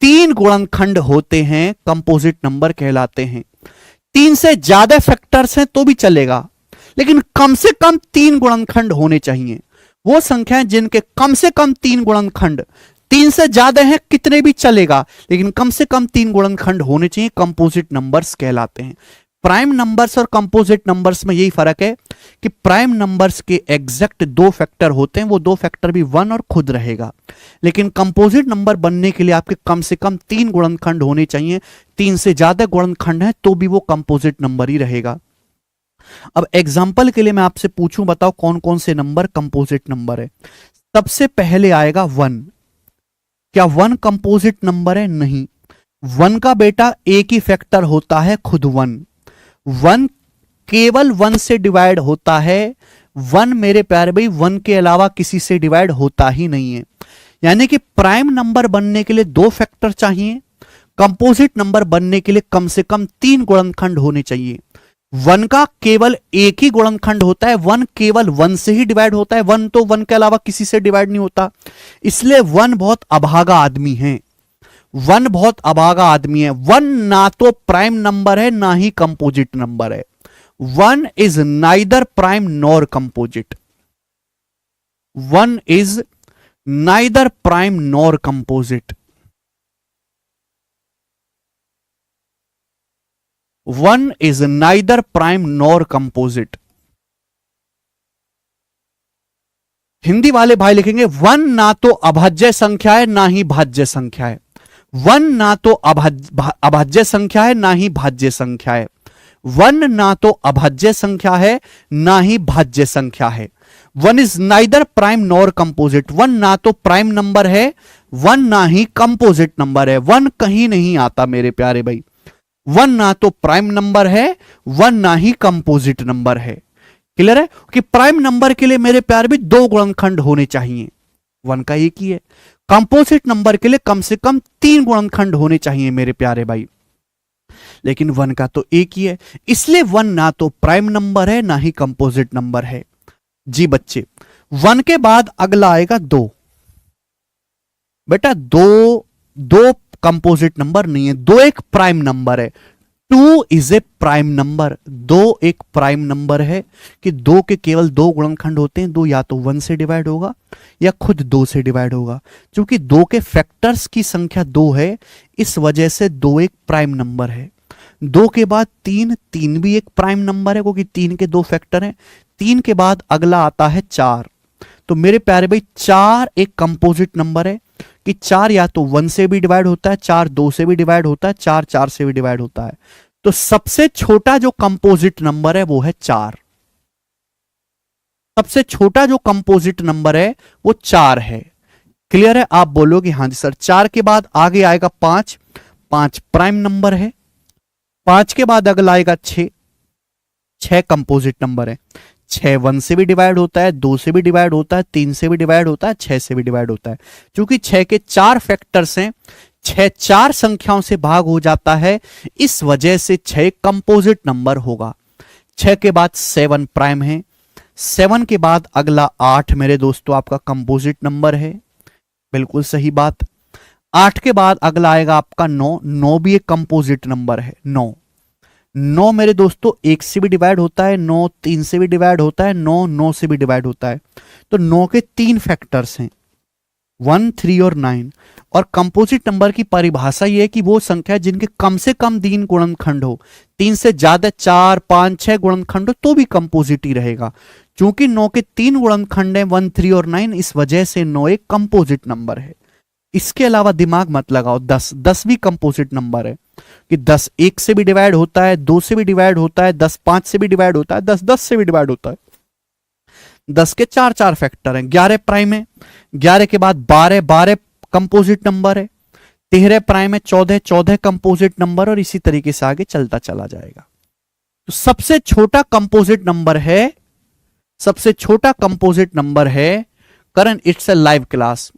3 गुणनखंड होते हैं कंपोजिट नंबर कहलाते हैं। 3 से ज्यादा फैक्टर्स हैं तो भी चलेगा, लेकिन कम से कम 3 गुणनखंड होने चाहिए। वो संख्याएं जिनके कम से कम 3 गुणनखंड, 3 से ज्यादा हैं कितने भी चलेगा, लेकिन कम से कम 3 गुणनखंड होने चाहिए, कंपोजिट नंबर्स कहलाते हैं। प्राइम नंबर्स और कंपोजिट नंबर्स में यही फर्क है कि प्राइम नंबर्स के एग्जैक्ट 2 फैक्टर होते हैं, वो 2 फैक्टर भी 1 और खुद रहेगा। लेकिन कंपोजिट नंबर बनने के लिए आपके कम से कम 3 गुणनखंड होने चाहिए। 3 से ज्यादा गुणनखंड है तो भी वो कंपोजिट नंबर ही रहेगा। अब एग्जाम्पल के लिए मैं आपसे पूछूं, बताओ कौन कौन से नंबर कंपोजिट नंबर है। सबसे पहले आएगा 1। क्या 1 कंपोजिट नंबर है? नहीं, 1 का बेटा एक ही फैक्टर होता है, खुद 1 केवल 1 से डिवाइड होता है। 1 मेरे प्यारे भाई 1 के अलावा किसी से डिवाइड होता ही नहीं है। यानी कि प्राइम नंबर बनने के लिए 2 फैक्टर चाहिए, कंपोजिट नंबर बनने के लिए कम से कम 3 गुणनखंड होने चाहिए। 1 का केवल एक ही गुणनखंड होता है, 1 केवल 1 से ही डिवाइड होता है, 1 तो 1 के अलावा किसी से डिवाइड नहीं होता। इसलिए 1 बहुत अभागा आदमी है, 1 बहुत अभागा आदमी है। 1 ना तो प्राइम नंबर है ना ही कंपोजिट नंबर है। 1 is neither prime nor composite. 1 is neither prime nor composite. 1 is neither prime nor composite. Hindi वाले भाई लिखेंगे 1 ना तो अभाज्य संख्या है ना ही भाज्य संख्या है। 1 ना तो अभाज्य संख्या है ना ही भाज्य संख्या है। 1 ना तो अभाज्य संख्या है ना ही भाज्य संख्या है। 1 is neither prime nor composite. 1 ना तो प्राइम नंबर है, 1 ना ही कंपोजिट नंबर है। 1 कहीं नहीं आता मेरे प्यारे भाई। 1 ना तो प्राइम नंबर है, 1 ना ही कंपोजिट नंबर है। क्लियर है कि प्राइम नंबर के लिए मेरे प्यार भी दो गुणनखंड होने चाहिए, वन का एक ही है। कंपोजिट नंबर के लिए कम से कम तीन गुणनखंड होने चाहिए मेरे प्यारे भाई, लेकिन वन का तो एक ही है, इसलिए वन ना तो प्राइम नंबर है ना ही कंपोजिट नंबर है। जी बच्चे, वन के बाद अगला आएगा दो। बेटा दो कंपोजिट नंबर नहीं है, दो एक प्राइम नंबर है। Two is a prime number, दो एक प्राइम नंबर है कि दो के केवल दो गुणनखंड होते हैं, दो या तो वन से डिवाइड होगा या खुद दो से डिवाइड होगा। क्योंकि दो के फैक्टर्स की संख्या दो है, इस वजह से दो एक प्राइम नंबर है। दो के बाद तीन, तीन भी एक प्राइम नंबर है क्योंकि तीन के दो फैक्टर हैं। तीन के बाद अगला आता है चार। तो मेरे प्यारे भाई चार एक कंपोजिट नंबर है कि चार या तो वन से भी डिवाइड होता है, चार दो से भी डिवाइड होता है, चार चार से भी डिवाइड होता है। तो सबसे छोटा जो कंपोजिट नंबर है वो है चार। सबसे छोटा जो कंपोजिट नंबर है वो चार है। क्लियर है? आप बोलोगे हाँ जी सर। चार के बाद आगे आएगा पांच, पांच प्राइम नंबर है। पांच के बाद अगला आएगा छह, छह कंपोजिट नंबर है। छह वन से भी डिवाइड होता है, दो से भी डिवाइड होता है, तीन से भी डिवाइड होता है, छह से भी डिवाइड होता है। क्योंकि छह के चार फैक्टर्स हैं, छह चार संख्याओं से भाग हो जाता है, इस वजह से छह कंपोजिट नंबर होगा। छह के बाद सेवन प्राइम है। सेवन के बाद अगला आठ मेरे दोस्तों आपका कंपोजिट नंबर है। बिल्कुल सही बात। आठ के बाद अगला आएगा आपका नौ। नौ भी एक कंपोजिट नंबर है। नौ, नौ मेरे दोस्तों एक से भी डिवाइड होता है, नौ तीन से भी डिवाइड होता है, नौ नौ से भी डिवाइड होता है। तो नौ के तीन फैक्टर्स हैं, वन, थ्री और नाइन। और कंपोजिट नंबर की परिभाषा यह है कि वो संख्या जिनके कम से कम तीन गुणनखंड हो, तीन से ज्यादा चार पांच छह गुणनखंड हो तो भी कंपोजिट ही रहेगा। चूंकि नौ के तीन गुणनखंड हैं, वन, थ्री और नाइन, इस वजह से नौ एक कंपोजिट नंबर है। इसके अलावा दिमाग मत लगाओ, दस, दस भी कंपोजिट नंबर है कि दस एक से भी डिवाइड होता है, दो से भी डिवाइड होता है, दस पांच से भी डिवाइड होता है, दस दस से भी डिवाइड होता है। दस के चार चार फैक्टर हैं। ग्यारह प्राइम है। ग्यारह के बाद बारह, बारह कंपोजिट नंबर है। तेरह प्राइम है। चौदह, चौदह कंपोजिट नंबर, और इसी तरीके से आगे चलता चला जाएगा। तो सबसे छोटा कंपोजिट नंबर है, सबसे छोटा कंपोजिट नंबर है करण, इट्स ए लाइव क्लास।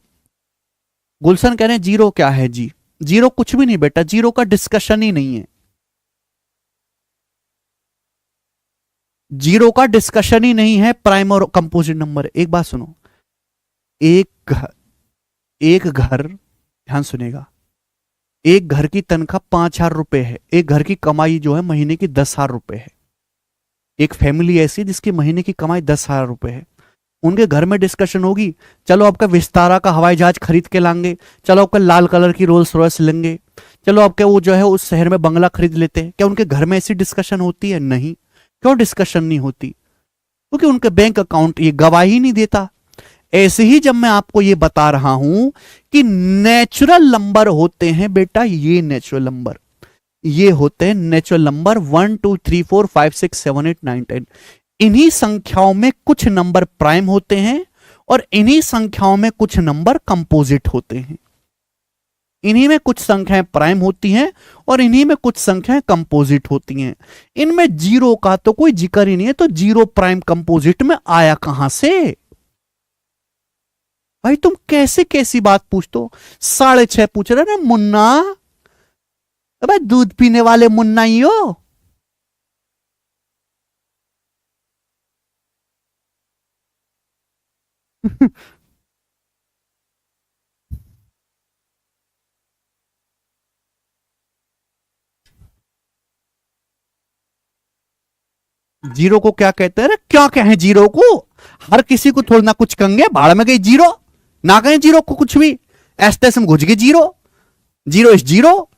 गुलशन कह रहे हैं जीरो क्या है जी? जीरो कुछ भी नहीं बेटा, जीरो का डिस्कशन ही नहीं है। जीरो का डिस्कशन ही नहीं है प्राइम और कंपोजिट नंबर। एक बात सुनो, एक घर ध्यान सुनेगा, एक घर की तनख्वाह 5,000 रुपए है। एक घर की कमाई जो है महीने की 10,000 रुपए है। एक फैमिली ऐसी जिसकी महीने की कमाई 10,000 रुपए है, उनके घर में डिस्कशन होगी, चलो आपका विस्तारा का हवाई जहाज खरीद के लाएंगे, चलो आपका लाल कलर की रोल्स रॉयस लेंगे, चलो आपके वो जो है उस शहर में बंगला खरीद लेते हैं। क्या उनके घर में ऐसी डिस्कशन होती है? नहीं। क्यों डिस्कशन नहीं होती? क्योंकि उनके बैंक अकाउंट ये गवाही नहीं देता। ऐसे ही जब मैं आपको ये बता रहा हूं कि नेचुरल नंबर होते हैं बेटा, ये नेचुरल नंबर, ये होते हैं नेचुरल नंबर 1 2 3 4 5 6 7 8 9 10। इन्हीं संख्याओं में कुछ नंबर प्राइम होते हैं और इन्हीं संख्याओं में कुछ नंबर कंपोजिट होते हैं। इन्हीं में कुछ संख्याएं प्राइम होती हैं और इन्हीं में कुछ संख्याएं कंपोजिट होती हैं। इनमें जीरो का तो कोई जिक्र ही नहीं है, तो जीरो प्राइम कंपोजिट में आया कहां से? भाई तुम कैसे कैसी बात पूछते हो? 6.5 पूछ रहे ना मुन्ना, भाई दूध पीने वाले मुन्ना ही हो। जीरो को क्या कहते हैं? क्या कहें जीरो को? हर किसी को थोड़ा ना कुछ कहेंगे, भाड़ में गई जीरो ना कहें जीरो को कुछ भी, ऐसे हम घुस गए जीरो, जीरो इज जीरो।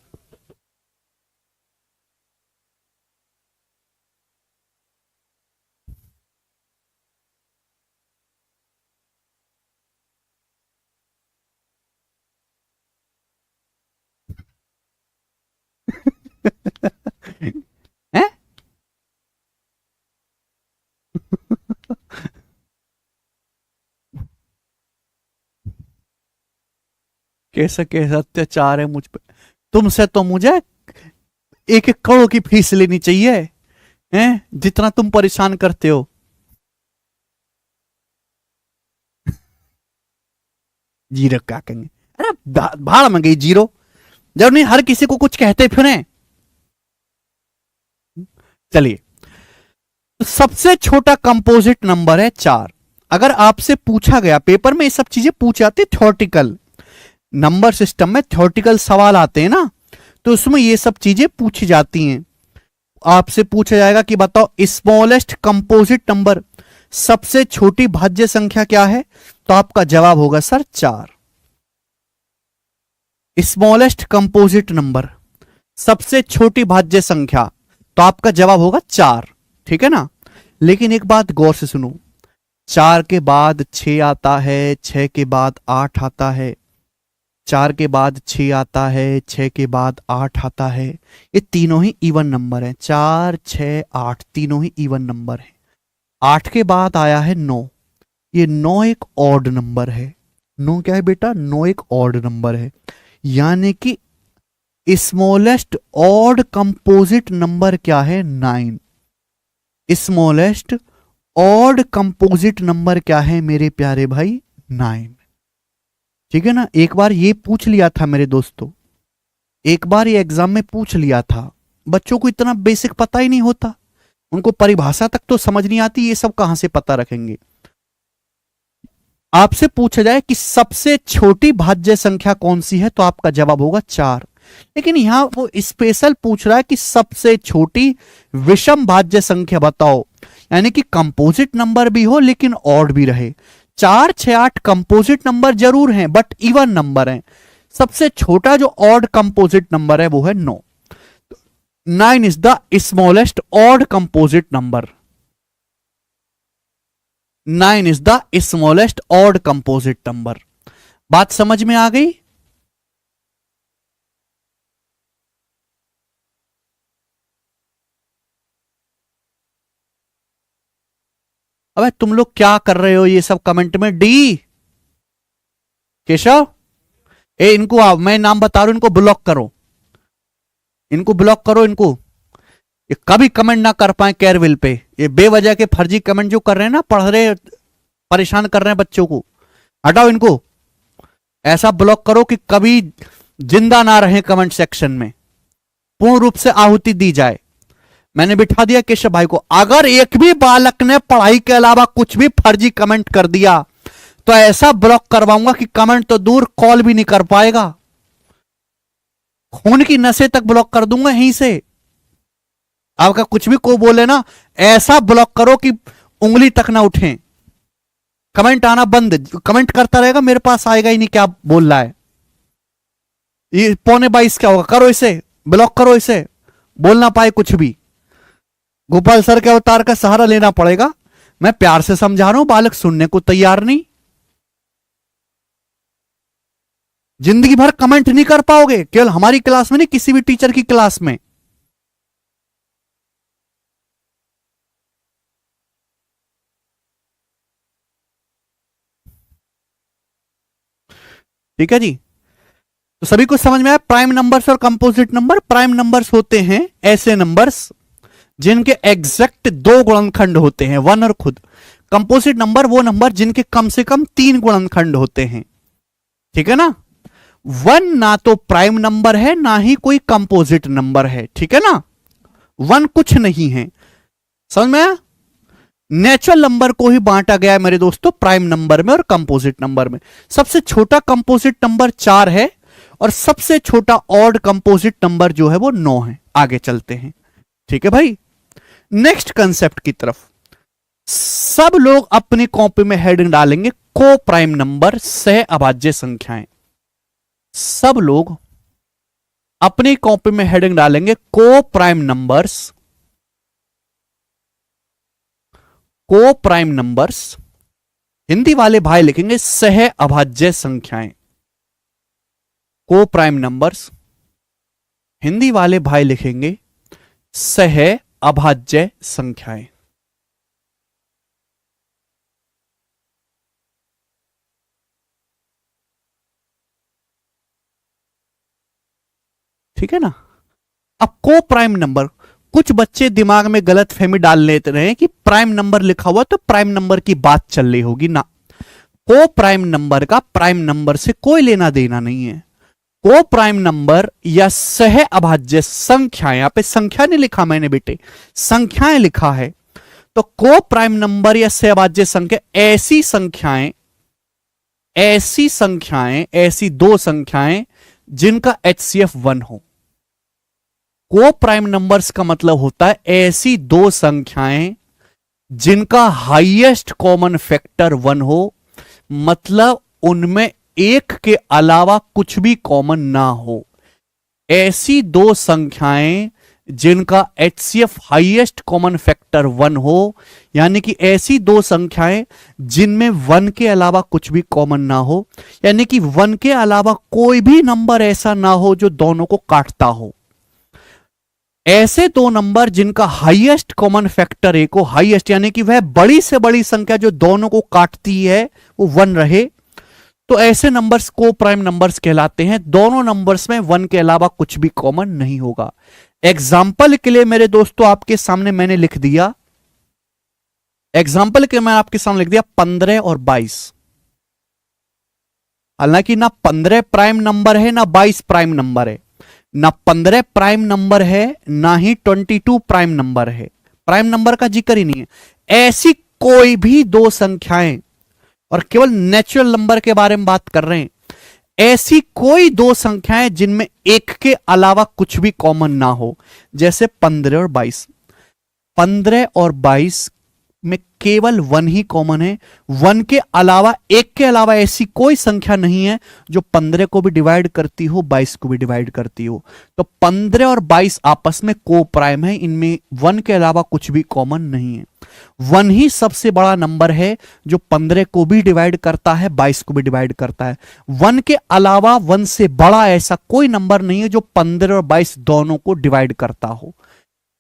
हैं? कैसा कैसा अत्याचार है मुझ पे? तुमसे तो मुझे 1-1 करोड़ की फीस लेनी चाहिए, हैं? जितना तुम परेशान करते हो। जीरो क्या कहेंगे? अरे भाड़ में गई जीरो, जब नहीं हर किसी को कुछ कहते फिरे। चलिए, तो सबसे छोटा कंपोजिट नंबर है 4। अगर आपसे पूछा गया, पेपर में ये सब चीजें पूछ जाती, थ्योरेटिकल नंबर सिस्टम में थ्योरेटिकल सवाल आते हैं ना, तो उसमें ये सब चीजें पूछी जाती हैं। आपसे पूछा जाएगा कि बताओ स्मॉलेस्ट कंपोजिट नंबर, सबसे छोटी भाज्य संख्या क्या है, तो आपका जवाब होगा सर 4। स्मॉलेस्ट कंपोजिट नंबर, सबसे छोटी भाज्य संख्या, तो आपका जवाब होगा 4। ठीक है ना? लेकिन एक बात गौर से सुनो, 4 के बाद 6 आता है, 6 के बाद 8 आता है, 4 के बाद 6 आता है, 6 के बाद 8 आता है। ये तीनों ही इवन नंबर हैं, 4 6 8 तीनों ही इवन नंबर हैं। 8 के बाद आया है 9, ये 9 एक ऑड नंबर है। 9 क्या है बेटा? 9 एक ऑड नंबर है, यानी कि स्मॉलेस्ट ऑड कंपोजिट नंबर क्या है? 9। स्मॉलेस्ट ऑड कंपोजिट नंबर क्या है मेरे प्यारे भाई? 9। ठीक है ना? एक बार ये पूछ लिया था मेरे दोस्तों, एक बार ये एग्जाम में पूछ लिया था। बच्चों को इतना बेसिक पता ही नहीं होता, उनको परिभाषा तक तो समझ नहीं आती, ये सब कहां से पता रखेंगे। आपसे पूछा जाए कि सबसे छोटी भाज्य संख्या कौन सी है, तो आपका जवाब होगा 4। लेकिन यहां वो स्पेशल पूछ रहा है कि सबसे छोटी विषम भाज्य संख्या बताओ, यानी कि कंपोजिट नंबर भी हो लेकिन ऑड भी रहे। 4 6 8 कंपोजिट नंबर जरूर हैं बट इवन नंबर हैं। सबसे छोटा जो ऑड कंपोजिट नंबर है वो है 9। 9 is the smallest odd composite number. 9 is the smallest odd composite number. बात समझ में आ गई? अबे तुम लोग क्या कर रहे हो ये सब कमेंट में? डी केशव, इनको आओ, मैं नाम बता रहा हूं, इनको ब्लॉक करो, इनको ब्लॉक करो। इनको ये कभी कमेंट ना कर पाए केयरविल पे। ये बेवजह के फर्जी कमेंट जो कर रहे हैं ना, पढ़ रहे परेशान कर रहे हैं बच्चों को, हटाओ इनको। ऐसा ब्लॉक करो कि कभी जिंदा ना रहे कमेंट सेक्शन में, पूर्ण रूप से आहुति दी जाए। मैंने बिठा दिया केशव भाई को। अगर एक भी बालक ने पढ़ाई के अलावा कुछ भी फर्जी कमेंट कर दिया तो ऐसा ब्लॉक करवाऊंगा कि कमेंट तो दूर कॉल भी नहीं कर पाएगा। खून की नसें तक ब्लॉक कर दूंगा यहीं से। आपका कुछ भी को बोले ना, ऐसा ब्लॉक करो कि उंगली तक ना उठे, कमेंट आना बंद। कमेंट करता रहेगा, मेरे पास आएगा ही नहीं क्या बोल रहा है। ये 22:15 क्या होगा? करो इसे, ब्लॉक करो इसे, बोल ना पाए कुछ भी। गोपाल सर के अवतार का सहारा लेना पड़ेगा। मैं प्यार से समझा रहा हूं, बालक सुनने को तैयार नहीं। जिंदगी भर कमेंट नहीं कर पाओगे, केवल हमारी क्लास में नहीं, किसी भी टीचर की क्लास में। ठीक है जी? तो सभी को समझ में आया प्राइम नंबर्स और कंपोजिट नंबर? प्राइम नंबर्स होते हैं ऐसे नंबर्स जिनके एग्जैक्ट 2 गुणनखंड होते हैं, 1 और खुद। कंपोजिट नंबर वो नंबर जिनके कम से कम 3 गुणनखंड होते हैं। ठीक है ना? 1 ना तो प्राइम नंबर है ना ही कोई कंपोजिट नंबर है। ठीक है ना? 1 कुछ नहीं है। समझ में आया? नेचुरल नंबर को ही बांटा गया है मेरे दोस्तों प्राइम नंबर में और कंपोजिट नंबर में। सबसे छोटा कंपोजिट नंबर 4 है और सबसे छोटा ऑड कंपोजिट नंबर जो है वो 9 है। आगे चलते हैं। ठीक है भाई? नेक्स्ट कंसेप्ट की तरफ। सब लोग अपनी कॉपी में हेडिंग डालेंगे को प्राइम नंबर, सह अभाज्य संख्याएं। सब लोग अपनी कॉपी में हेडिंग डालेंगे को प्राइम नंबर्स, को प्राइम नंबर्स। हिंदी वाले भाई लिखेंगे सह अभाज्य संख्याएं। को प्राइम नंबर्स, हिंदी वाले भाई लिखेंगे सह अभाज्य संख्याएं। ठीक है ना? अब को प्राइम नंबर, कुछ बच्चे दिमाग में गलत फहमी डाल लेते रहे कि प्राइम नंबर लिखा हुआ तो प्राइम नंबर की बात चल रही होगी ना। को प्राइम नंबर का प्राइम नंबर से कोई लेना देना नहीं है। को प्राइम नंबर या सह अभाज्य संख्या, यहां पे संख्या नहीं लिखा मैंने बेटे, संख्याएं लिखा है। तो को प्राइम नंबर या सह अभाज्य संख्या ऐसी संख्याएं, ऐसी दो संख्याएं जिनका HCF 1 हो। को प्राइम नंबर्स का मतलब होता है ऐसी दो संख्याएं जिनका हाईएस्ट कॉमन फैक्टर 1 हो, मतलब उनमें एक के अलावा कुछ भी कॉमन ना हो। ऐसी दो संख्याएं जिनका HCF हाईएस्ट कॉमन फैक्टर 1 हो, यानी कि ऐसी दो संख्याएं जिनमें 1 के अलावा कुछ भी कॉमन ना हो, यानी कि 1 के अलावा कोई भी नंबर ऐसा ना हो जो दोनों को काटता हो। ऐसे दो नंबर जिनका हाईएस्ट कॉमन फैक्टर 1 हो, हाईएस्ट यानी कि वह बड़ी से बड़ी संख्या जो दोनों को काटती है वो 1 रहे, तो ऐसे नंबर्स को प्राइम नंबर्स कहलाते हैं। दोनों नंबर्स में 1 के अलावा कुछ भी कॉमन नहीं होगा। एग्जाम्पल के लिए मेरे दोस्तों आपके सामने मैंने लिख दिया, एग्जाम्पल के मैं आपके सामने लिख दिया 15 और 22। हालांकि ना 15 प्राइम नंबर है ना 22 प्राइम नंबर है, ना 15 प्राइम नंबर है ना ही 22 प्राइम नंबर है, प्राइम नंबर का जिक्र ही नहीं है। ऐसी कोई भी दो संख्याएं, और केवल नेचुरल नंबर के बारे में बात कर रहे हैं, ऐसी कोई दो संख्याएं जिनमें एक के अलावा कुछ भी कॉमन ना हो, जैसे 15 और 22। 15 और 22 में केवल 1 ही कॉमन है, 1 के अलावा, एक के अलावा ऐसी कोई संख्या नहीं है जो 15 को भी डिवाइड करती हो, 22 को भी डिवाइड करती हो। तो 15 और 22 आपस में को प्राइम है, इनमें 1 के अलावा कुछ भी कॉमन नहीं है। 1 ही सबसे बड़ा नंबर है जो 15 को भी डिवाइड करता है, 22 को भी डिवाइड करता है। 1 के अलावा 1 से बड़ा ऐसा कोई नंबर नहीं है जो 15 और 22 दोनों को डिवाइड करता हो।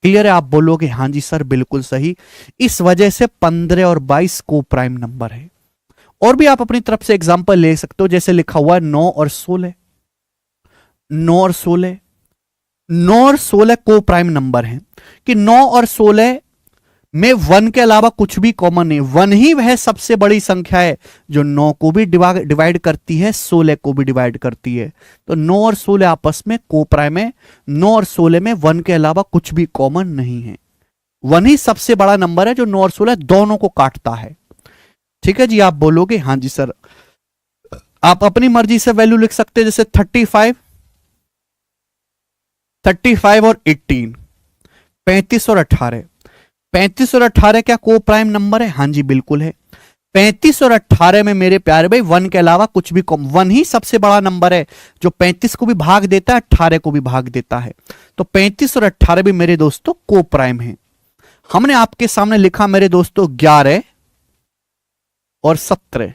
क्लियर है? आप बोलोगे हां जी सर बिल्कुल सही। इस वजह से 15 और 22 को प्राइम नंबर है। और भी आप अपनी तरफ से एग्जांपल ले सकते हो, जैसे लिखा हुआ है 9 और 16। 9 और 16, 9 और 16 को प्राइम नंबर है कि 9 और 16 में 1 के अलावा कुछ भी कॉमन नहीं। 1 ही वह सबसे बड़ी संख्या है जो 9 को भी डिवाइड करती है, 16 को भी डिवाइड करती है। तो 9 और 16 आपस में को प्राइम है। 9 और 16 में 1 के अलावा कुछ भी कॉमन नहीं है। 1 ही सबसे बड़ा नंबर है जो 9 और 16 दोनों को काटता है। ठीक है जी? आप बोलोगे हां जी सर। आप अपनी मर्जी से वैल्यू लिख सकते हैं, जैसे 35 और 18, 35 और 18। 35 और 18 क्या को प्राइम नंबर है? हां जी बिल्कुल है। 35 और 18 में मेरे प्यारे भाई 1 के अलावा कुछ भी कम, 1 ही सबसे बड़ा नंबर है जो 35 को भी भाग देता है, 18 को भी भाग देता है। तो 35 और 18 भी मेरे दोस्तों को प्राइम है। हमने आपके सामने लिखा मेरे दोस्तों 11 और 17।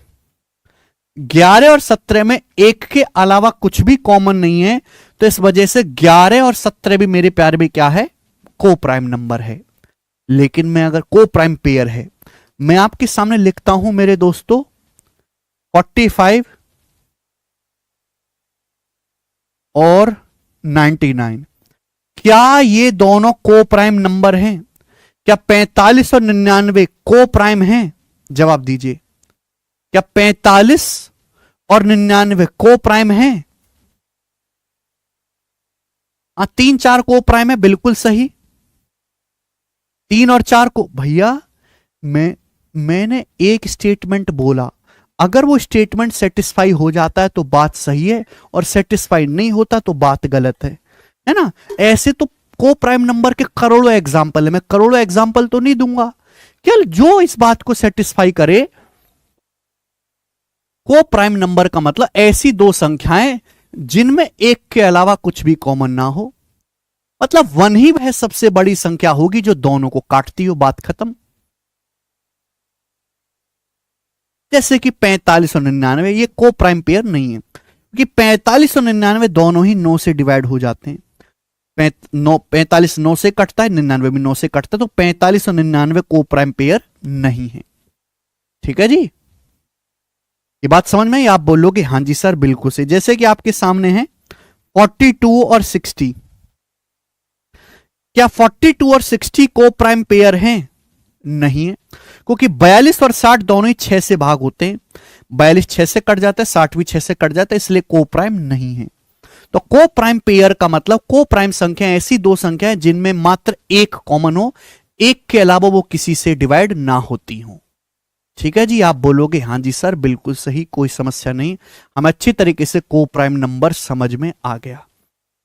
11 और 17 में 1 के अलावा कुछ भी कॉमन नहीं है, तो इस वजह से 11 और 17 भी मेरे प्यारे भाई क्या है? को प्राइम नंबर है। लेकिन मैं अगर को प्राइम पेयर है, मैं आपके सामने लिखता हूं मेरे दोस्तों 45 और 99। क्या ये दोनों को प्राइम नंबर हैं? क्या 45 और 99 को प्राइम हैं? जवाब दीजिए। क्या 45 और 99 को प्राइम हैं? 3 4 को प्राइम है, बिल्कुल सही। 3 और 4 को, भैया मैंने एक स्टेटमेंट बोला, अगर वो स्टेटमेंट सेटिस्फाई हो जाता है तो बात सही है, और सेटिस्फाई नहीं होता तो बात गलत है ना? ऐसे तो को प्राइम नंबर के करोड़ों एग्जाम्पल है, मैं करोड़ों एग्जाम्पल तो नहीं दूंगा, केवल जो इस बात को सेटिस्फाई करे। को प्राइम नंबर का मतलब ऐसी दो संख्याएं जिनमें एक के अलावा कुछ भी कॉमन ना हो, मतलब 1 ही वह सबसे बड़ी संख्या होगी जो दोनों को काटती हो, बात खत्म। जैसे कि 45 और 99 ये को प्राइम पेयर नहीं है, क्योंकि 45 और 99 दोनों ही 9 से डिवाइड हो जाते हैं। 45 9 से कटता है, 99 भी 9 से कटता है, तो 45 और 99 को प्राइम पेयर नहीं है। ठीक है जी? ये बात समझ में आई? आप बोलोगे हां जी सर बिल्कुल से। जैसे कि आपके सामने है 42 और 60। क्या 42 और 60 को प्राइम पेयर हैं? नहीं है, क्योंकि 42 और 60 दोनों ही 6 से भाग होते हैं। 42 6 से कट जाता है, 60 भी 6 से कट जाता है, इसलिए को प्राइम नहीं है। तो को प्राइम पेयर का मतलब को प्राइम संख्या ऐसी दो संख्या है जिनमें मात्र एक कॉमन हो, एक के अलावा वो किसी से डिवाइड ना होती हो। ठीक है जी, आप बोलोगे हाँ जी सर बिल्कुल सही, कोई समस्या नहीं, हमें अच्छी तरीके से को प्राइम नंबर समझ में आ गया।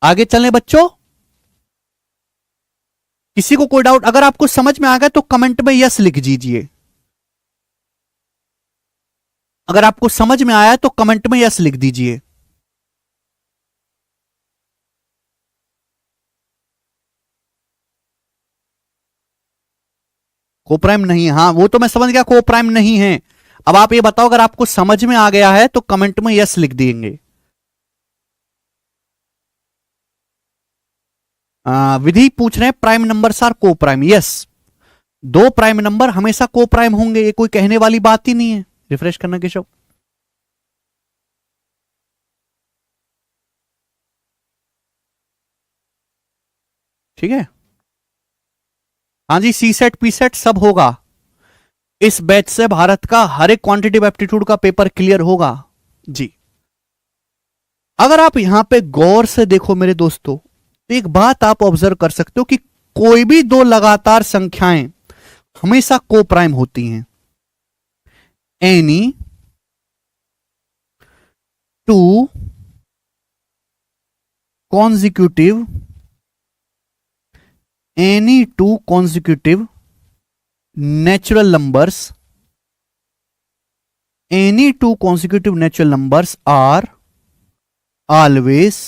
आगे चलें बच्चों, किसी को कोई डाउट? अगर आपको समझ में आ गया तो कमेंट में यस लिख दीजिए। अगर आपको समझ में आया तो कमेंट में यस लिख दीजिए। को प्राइम नहीं है, हाँ वो तो मैं समझ गया, को प्राइम नहीं है। अब आप ये बताओ, अगर आपको समझ में आ गया है तो कमेंट में यस लिख देंगे। विधि पूछ रहे हैं प्राइम नंबर्स आर को प्राइम, यस, दो प्राइम नंबर हमेशा को प्राइम होंगे, ये कोई कहने वाली बात ही नहीं है। रिफ्रेश करना केशव। ठीक है, हाँ जी, सी सेट पी सेट सब होगा। इस बैच से भारत का हर एक क्वांटिटेटिव एप्टीट्यूड का पेपर क्लियर होगा जी। अगर आप यहां पे गौर से देखो मेरे दोस्तों, तो एक बात आप ऑब्जर्व कर सकते हो कि कोई भी दो लगातार संख्याएं हमेशा को प्राइम होती हैं। Any two consecutive natural numbers, any two consecutive natural numbers are always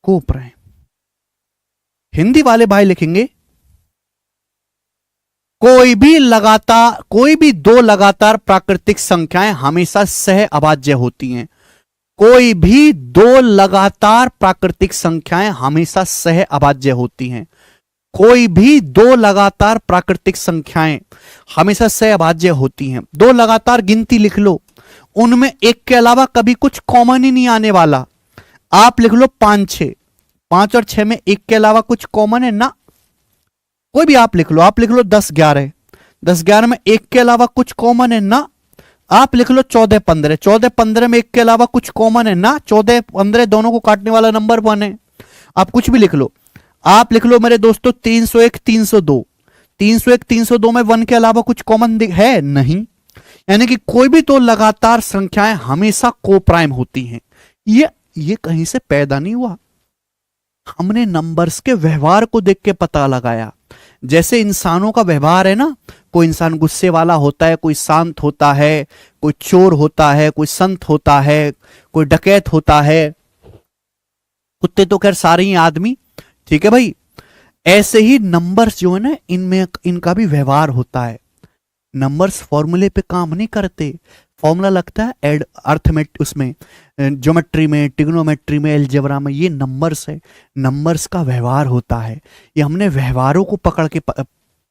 को प्राइम। हिंदी वाले भाई लिखेंगे कोई भी दो लगातार प्राकृतिक संख्याएं हमेशा सह अभाज्य होती हैं। कोई भी दो लगातार प्राकृतिक संख्याएं हमेशा सह अभाज्य होती हैं। कोई भी दो लगातार प्राकृतिक संख्याएं हमेशा सह अभाज्य होती हैं। दो लगातार गिनती लिख लो, उनमें एक के अलावा कभी कुछ कॉमन ही नहीं आने वाला। आप लिख लो 5 6, 5 और 6 में एक के अलावा कुछ कॉमन है ना? कोई भी आप लिख लो 10 11, 10 11 में एक के अलावा कुछ कॉमन है ना? आप लिख लो 14 15, 14 15 में एक के अलावा कुछ कॉमन है ना? 14 15 दोनों को काटने वाला नंबर 1 है। आप कुछ भी लिख लो, आप लिख लो मेरे दोस्तों 301 302, 301 302 में 1 के अलावा कुछ कॉमन है नहीं। यानी कि कोई भी दो लगातार संख्याएं हमेशा को प्राइम होती हैं। ये कहीं से पैदा नहीं हुआ, हमने नंबर्स के व्यवहार को देख के पता लगाया। जैसे इंसानों का व्यवहार है ना, कोई इंसान गुस्से वाला होता है, कोई शांत होता है, कोई चोर होता है, कोई संत होता है, कोई डकैत होता है, कुत्ते तो खैर सारे ही आदमी, ठीक है भाई। ऐसे ही नंबर्स जो है ना, इनमें इनका भी व्यवहार होता है। नंबर्स फॉर्मूले पे काम नहीं करते, फॉर्मूला लगता है एड अर्थमेट उसमें, ज्योमेट्री में, ट्रिग्नोमेट्री में, अलजेब्रा में, ये नंबर्स है। नंबर्स का व्यवहार होता है। ये हमने व्यवहारों को पकड़ के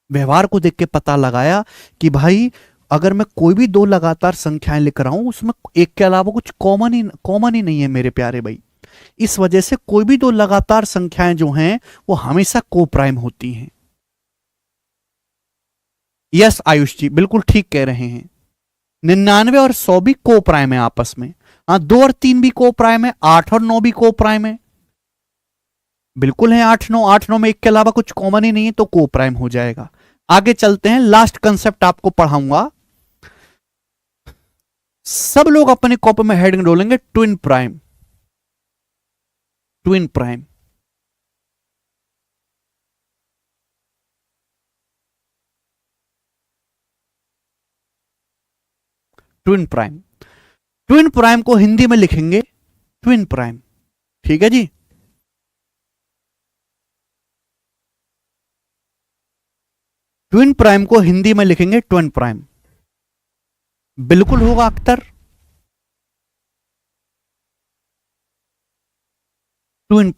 व्यवहार को देख के पता लगाया कि भाई अगर मैं कोई भी दो लगातार संख्याएं लिख रहा हूं, उसमें एक के अलावा कुछ कॉमन ही नहीं है मेरे प्यारे भाई। इस वजह से कोई भी दो लगातार संख्याएं जो हैं वो हमेशा को प्राइम होती हैं। यस आयुष जी बिल्कुल ठीक कह रहे हैं। 99 और 100 भी को प्राइम है आपस में। हाँ, 2 और 3 भी को प्राइम है, 8 और 9 भी को प्राइम है, बिल्कुल है। 8 9 में एक के अलावा कुछ कॉमन ही नहीं है तो को प्राइम हो जाएगा। आगे चलते हैं, लास्ट कंसेप्ट आपको पढ़ाऊंगा। सब लोग अपने कॉपी में हेडिंग डोलेंगे twin prime. Twin prime twin prime twin prime को हिंदी में लिखेंगे ट्विन प्राइम। ठीक है जी, ट्विन प्राइम को हिंदी में लिखेंगे ट्विन प्राइम। बिल्कुल होगा अख्तर। ट्विन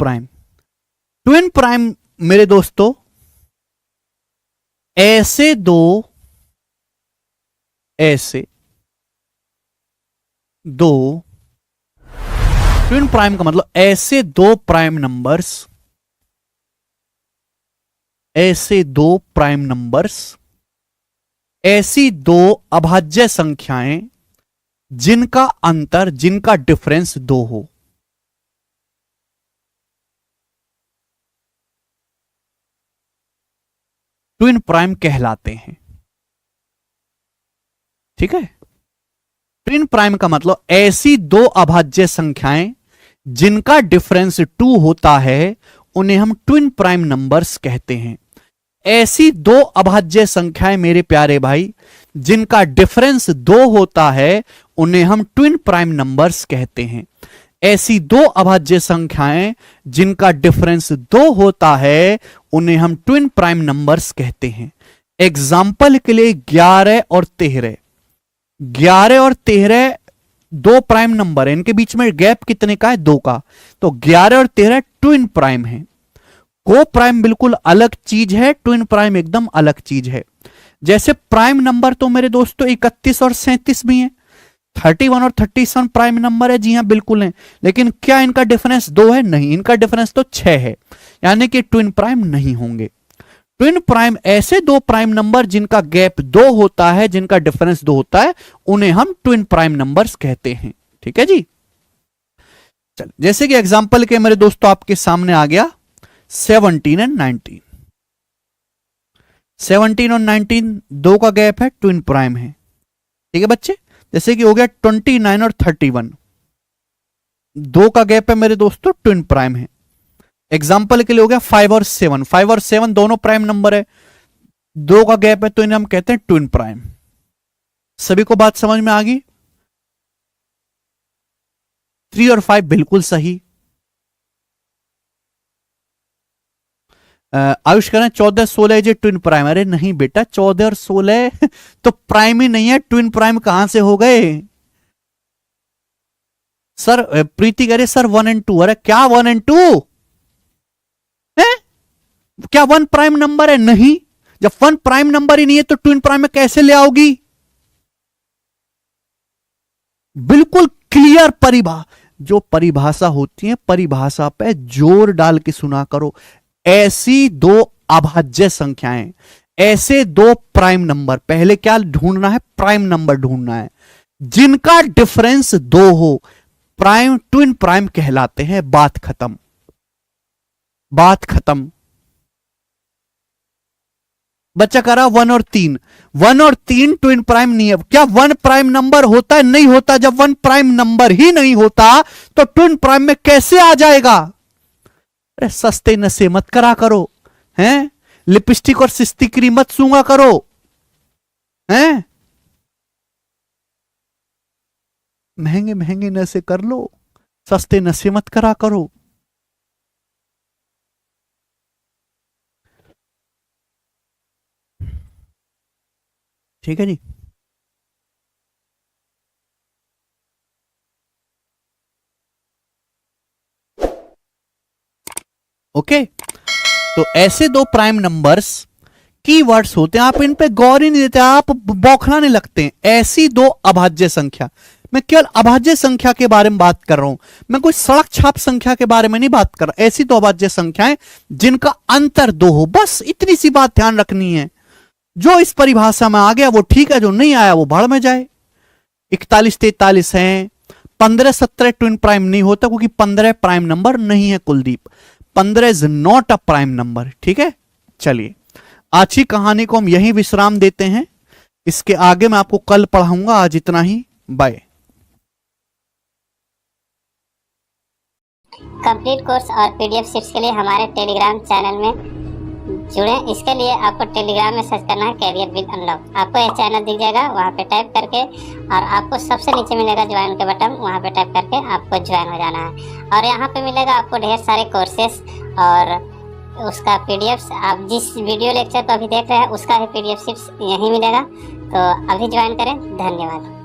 प्राइम मेरे दोस्तों ऐसे दो ट्विन प्राइम का मतलब ऐसे दो प्राइम नंबर्स ऐसे दो प्राइम नंबर्स, ऐसी दो अभाज्य संख्याएं जिनका अंतर, जिनका डिफरेंस 2 हो। ट्विन प्राइम कहलाते हैं। ठीक है, ट्विन प्राइम का मतलब ऐसी दो अभाज्य संख्याएं जिनका डिफरेंस 2 होता है, उन्हें हम ट्विन प्राइम नंबर्स कहते हैं। ऐसी दो अभाज्य संख्याएं मेरे प्यारे भाई जिनका डिफरेंस 2 होता है, उन्हें हम ट्विन प्राइम नंबर्स कहते हैं। ऐसी दो अभाज्य संख्याएं जिनका डिफरेंस 2 होता है, उन्हें हम ट्विन प्राइम नंबर्स कहते हैं। एग्जाम्पल के लिए 11 और 13, 11 और 13 दो प्राइम नंबर है, इनके बीच में गैप कितने का है? 2 का। तो 11 और 13 ट्विन प्राइम है। को प्राइम बिल्कुल अलग चीज है, ट्विन प्राइम एकदम अलग चीज है। जैसे प्राइम नंबर तो मेरे दोस्तों 31 और 37 भी हैं, 31 और 37 प्राइम नंबर है, जी हां बिल्कुल है। लेकिन क्या इनका डिफरेंस 2 है? नहीं, इनका डिफरेंस तो 6 है, यानी कि ट्विन प्राइम नहीं होंगे। ट्विन प्राइम ऐसे दो प्राइम नंबर जिनका गैप 2 होता है, जिनका डिफरेंस 2 होता है, उन्हें हम ट्विन प्राइम नंबर्स कहते हैं। ठीक है जी। चल, जैसे कि एग्जांपल के मेरे दोस्तों आपके सामने आ गया 17 एंड 19। 17 और 19 दो का गैप है, ट्विन प्राइम है। ठीक है बच्चे। जैसे कि हो गया 29 और 31, दो का गैप है मेरे दोस्तों, ट्विन प्राइम है। एग्जाम्पल के लिए हो गया 5 और 7, 5 और 7 दोनों प्राइम नंबर है, दो का गैप है, तो इन्हें हम कहते हैं ट्विन प्राइम। सभी को बात समझ में आ गई? 3 और 5 बिल्कुल सही। आयुष कह रहे हैं 14 16 जे ट्विन प्राइम। अरे नहीं बेटा, 14 और 16 तो प्राइम ही नहीं है, ट्विन प्राइम कहां से हो गए सर? प्रीति कह रहे सर 1 और 2। अरे क्या 1 और 2 है? क्या 1 प्राइम नंबर है? नहीं, जब 1 प्राइम नंबर ही नहीं है तो ट्विन प्राइम में कैसे ले आओगी? बिल्कुल क्लियर जो परिभाषा होती है, परिभाषा पे जोर डाल के सुना करो। ऐसी दो अभाज्य संख्याएं, ऐसे दो प्राइम नंबर, पहले क्या ढूंढना है? प्राइम नंबर ढूंढना है, जिनका डिफरेंस 2 हो, प्राइम ट्विन प्राइम कहलाते हैं। बात खत्म, बात खत्म। बच्चा कह रहा 1 और 3, 1 और 3 ट्विन प्राइम नहीं है। क्या 1 प्राइम नंबर होता है? नहीं होता। जब 1 प्राइम नंबर ही नहीं होता तो ट्विन प्राइम में कैसे आ जाएगा? अरे सस्ते नशे मत करा करो, हैं? लिपस्टिक और सिस्ती क्रीम मत सूंगा करो, हैं? महंगे महंगे नशे कर लो, सस्ते नशे मत करा करो। ठीक है जी। ओके, तो ऐसे दो प्राइम नंबर्स कीवर्ड्स होते हैं, आप इन पे गौर ही नहीं देते, आप बौखलाने लगते हैं। ऐसी दो अभाज्य संख्या, मैं केवल अभाज्य संख्या के बारे में बात कर रहा हूं, मैं कोई सड़क छाप संख्या के बारे में नहीं बात कर रहा। ऐसी दो अभाज्य संख्याएं जिनका अंतर 2 हो, बस इतनी सी बात ध्यान रखनी है। जो इस परिभाषा में आ गया वो ठीक है, जो नहीं आया वो भाड़ में जाए। 41 43 हैं, 15 17 ट्विन प्राइम नहीं होता क्योंकि 15 प्राइम नंबर नहीं है Kuldeep, 15 is not a prime number. ठीक है, चलिए आज की कहानी को हम यहीं विश्राम देते हैं, इसके आगे मैं आपको कल पढ़ाऊंगा। आज इतना ही, बाय। कंप्लीट कोर्स और पीडीएफ शीट्स के लिए हमारे टेलीग्राम चैनल में जुड़े। इसके लिए आपको टेलीग्राम में सर्च करना है कैरियर विद अनलॉक। आपको यह चैनल दिख जाएगा, वहाँ पे टाइप करके, और आपको सबसे नीचे मिलेगा ज्वाइन के बटन, वहाँ पे टाइप करके आपको ज्वाइन हो जाना है। और यहाँ पे मिलेगा आपको ढेर सारे कोर्सेस और उसका पीडीएफ। आप जिस वीडियो लेक्चर को अभी देख रहे हैं उसका भी पीडीएफ शीट्स यहीं मिलेगा, तो अभी ज्वाइन करें। धन्यवाद।